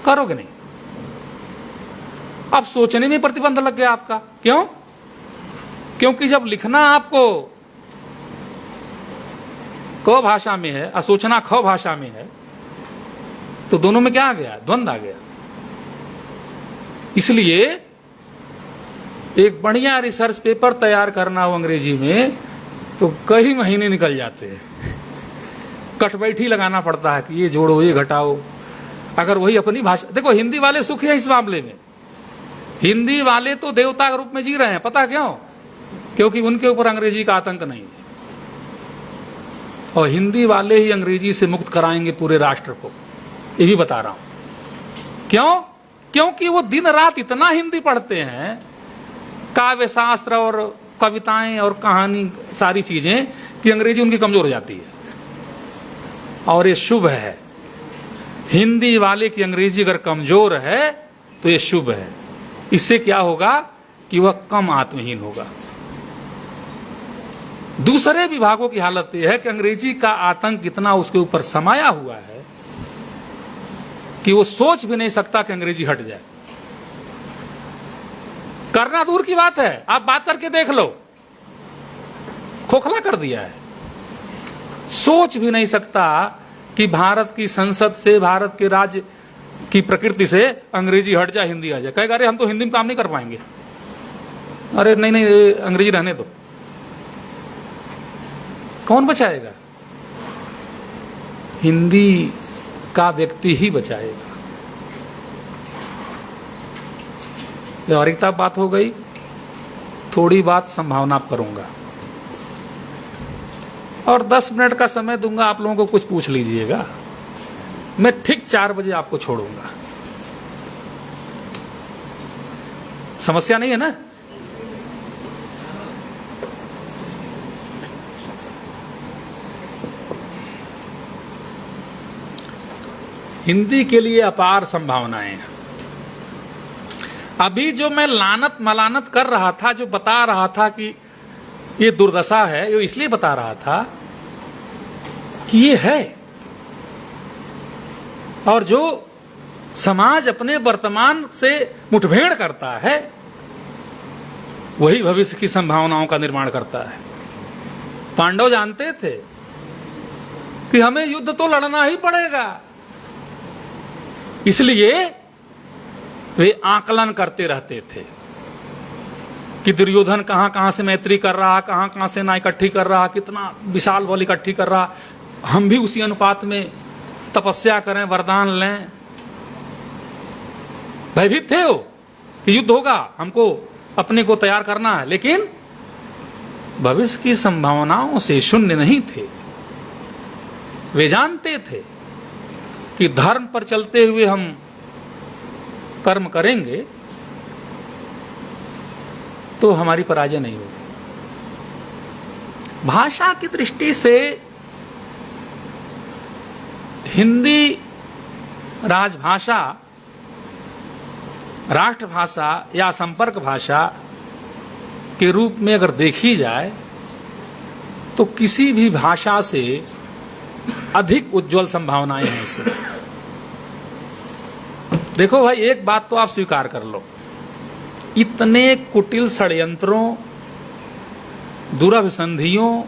करोगे नहीं। अब सोचने में प्रतिबंध लग गया आपका। क्यों? क्योंकि जब लिखना आपको क भाषा में है और सोचना ख भाषा में है, तो दोनों में क्या आ गया? द्वंद्व आ गया। इसलिए एक बढ़िया रिसर्च पेपर तैयार करना हो अंग्रेजी में तो कई महीने निकल जाते हैं। कटबैठी लगाना पड़ता है कि ये जोड़ो, ये घटाओ। अगर वही अपनी भाषा, देखो हिंदी वाले सुखी हैं इस मामले में। हिंदी वाले तो देवता के रूप में जी रहे हैं। पता क्यों? क्योंकि उनके ऊपर अंग्रेजी का आतंक नहीं है, और हिंदी वाले ही अंग्रेजी से मुक्त कराएंगे पूरे राष्ट्र को, ये भी बता रहा हूं। क्यों? क्योंकि वो दिन रात इतना हिंदी पढ़ते हैं, काव्य शास्त्र और कविताएं और कहानी, सारी चीजें, कि अंग्रेजी उनकी कमजोर हो जाती है। और ये शुभ है। हिंदी वाले की अंग्रेजी अगर कमजोर है तो ये शुभ है। इससे क्या होगा कि वह कम आत्महीन होगा। दूसरे विभागों की हालत यह है कि अंग्रेजी का आतंक इतना उसके ऊपर समाया हुआ है कि वो सोच भी नहीं सकता कि अंग्रेजी हट जाए। करना दूर की बात है, आप बात करके देख लो, खोखला कर दिया है। सोच भी नहीं सकता कि भारत की संसद से, भारत के राज्य की प्रकृति से अंग्रेजी हट जाए, हिंदी आ जाए। कहेगा अरे हम तो हिंदी में काम नहीं कर पाएंगे। अरे नहीं नहीं, अंग्रेजी रहने दो। कौन बचाएगा? हिंदी का व्यक्ति ही बचाएगा। व्यावहारिकता बात हो गई। थोड़ी बात संभावना करूंगा और 10 मिनट का समय दूंगा, आप लोगों को कुछ पूछ लीजिएगा। मैं ठीक 4 बजे आपको छोड़ूंगा। समस्या नहीं है ना? हिंदी के लिए अपार संभावनाएं हैं। अभी जो मैं लानत मलानत कर रहा था, जो बता रहा था कि ये दुर्दशा है, ये इसलिए बता रहा था कि ये है। और जो समाज अपने वर्तमान से मुठभेड़ करता है, वही भविष्य की संभावनाओं का निर्माण करता है। पांडव जानते थे कि हमें युद्ध तो लड़ना ही पड़ेगा, इसलिए वे आकलन करते रहते थे कि दुर्योधन कहां कहां से मैत्री कर रहा, कहां कहां से ना इकट्ठी कर रहा, कितना विशाल बल इकट्ठी कर रहा, हम भी उसी अनुपात में तपस्या करें, वरदान लें। भयभीत थे वो कि युद्ध होगा, हमको अपने को तैयार करना है, लेकिन भविष्य की संभावनाओं से शून्य नहीं थे। वे जानते थे कि धर्म पर चलते हुए हम कर्म करेंगे तो हमारी पराजय नहीं होगी। भाषा की दृष्टि से हिंदी राजभाषा, राष्ट्रभाषा या संपर्क भाषा के रूप में अगर देखी जाए तो किसी भी भाषा से अधिक उज्जवल संभावनाएं हैं इसमें। देखो भाई, एक बात तो आप स्वीकार कर लो, इतने कुटिल षड्यंत्रों, दुरभिसंधियों,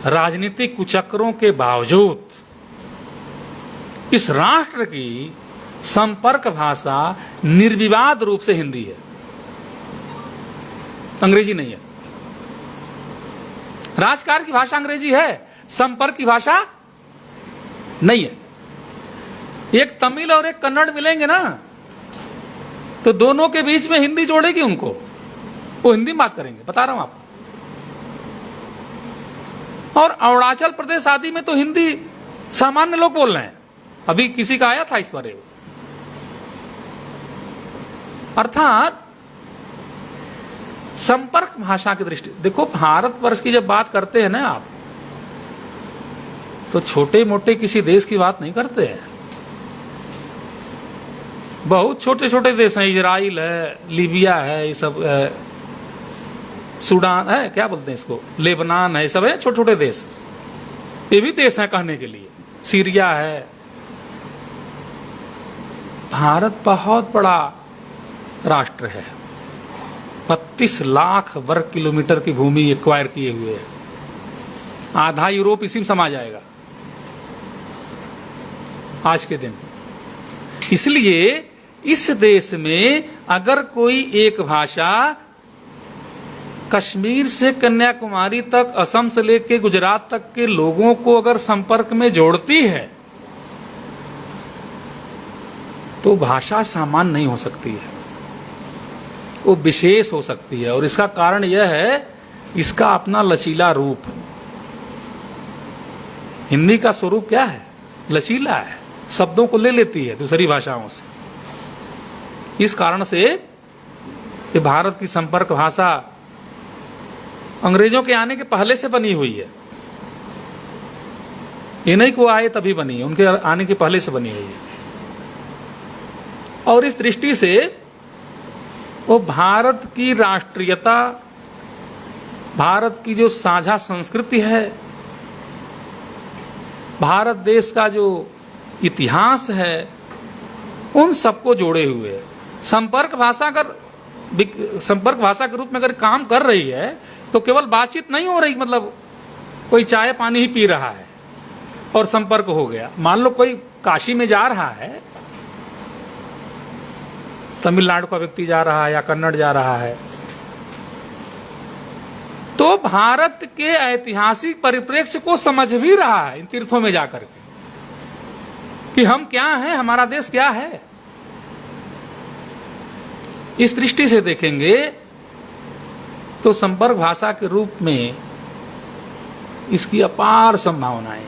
राजनीतिक कुचक्रों के बावजूद इस राष्ट्र की संपर्क भाषा निर्विवाद रूप से हिंदी है, अंग्रेजी नहीं है। राजकारण की भाषा अंग्रेजी है, संपर्क की भाषा नहीं है। एक तमिल और एक कन्नड़ मिलेंगे ना तो दोनों के बीच में हिंदी जोड़ेगी उनको, वो हिंदी में बात करेंगे, बता रहा हूं आपको। और अरुणाचल प्रदेश आदि में तो हिंदी सामान्य लोग बोल रहे हैं। अभी किसी का आया था इस बारे में। अर्थात संपर्क भाषा की दृष्टि, देखो भारतवर्ष की जब बात करते हैं ना आप, तो छोटे मोटे किसी देश की बात नहीं करते हैं। बहुत छोटे छोटे देश हैं, इजराइल है, लीबिया है, ये सब सूडान है, क्या बोलते हैं इसको, लेबनान है, सब है छोटे छोटे देश। ये भी देश है कहने के लिए, सीरिया है। भारत बहुत बड़ा राष्ट्र है, 32 लाख वर्ग किलोमीटर की भूमि एक्वायर किए हुए है। आधा यूरोप इसी में समा जाएगा आज के दिन। इसलिए इस देश में अगर कोई एक भाषा कश्मीर से कन्याकुमारी तक, असम से लेकर गुजरात तक के लोगों को अगर संपर्क में जोड़ती है तो भाषा सामान्य नहीं हो सकती है, वो विशेष हो सकती है। और इसका कारण यह है इसका अपना लचीला रूप। हिंदी का स्वरूप क्या है? लचीला है, शब्दों को ले लेती है दूसरी भाषाओं से। इस कारण से ये भारत की संपर्क भाषा अंग्रेजों के आने के पहले से बनी हुई है। ये नहीं कि वो आए तभी बनी है, उनके आने के पहले से बनी हुई है। और इस दृष्टि से वो भारत की राष्ट्रीयता, भारत की जो साझा संस्कृति है, भारत देश का जो इतिहास है, उन सबको जोड़े हुए है। संपर्क भाषा अगर संपर्क भाषा के रूप में अगर काम कर रही है तो केवल बातचीत नहीं हो रही, मतलब कोई चाय पानी ही पी रहा है और संपर्क हो गया। मान लो कोई काशी में जा रहा है, तमिलनाडु का व्यक्ति जा रहा है या कन्नड़ जा रहा है, तो भारत के ऐतिहासिक परिप्रेक्ष्य को समझ भी रहा है इन तीर्थों में जाकर के कि हम क्या हैं, हमारा देश क्या है। इस दृष्टि से देखेंगे तो संपर्क भाषा के रूप में इसकी अपार संभावनाएं हैं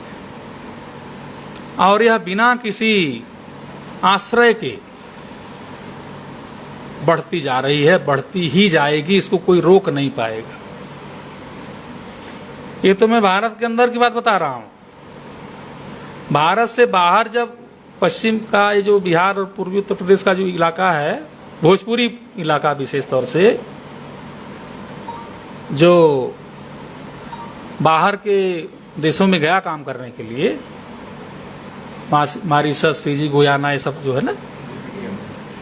और यह बिना किसी आश्रय के बढ़ती जा रही है, बढ़ती ही जाएगी, इसको कोई रोक नहीं पाएगा। ये तो मैं भारत के अंदर की बात बता रहा हूं। भारत से बाहर जब पश्चिम का ये जो बिहार और पूर्वी उत्तर प्रदेश का जो इलाका है, भोजपुरी इलाका विशेष तौर से, जो बाहर के देशों में गया काम करने के लिए, मॉरिशस, फिजी, गुयाना, ये सब जो है ना,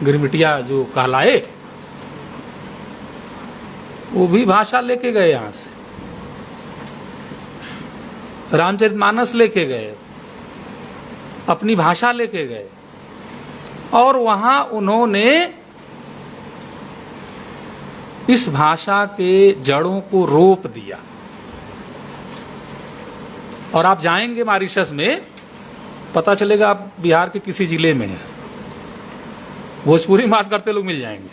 गिरमिटिया जो कहलाए, वो भी भाषा लेके गए, यहां से रामचरितमानस लेके गए, अपनी भाषा लेके गए और वहां उन्होंने इस भाषा के जड़ों को रोप दिया। और आप जाएंगे मॉरिशस में, पता चलेगा आप बिहार के किसी जिले में हैं, भोजपुरी बात करते लोग मिल जाएंगे।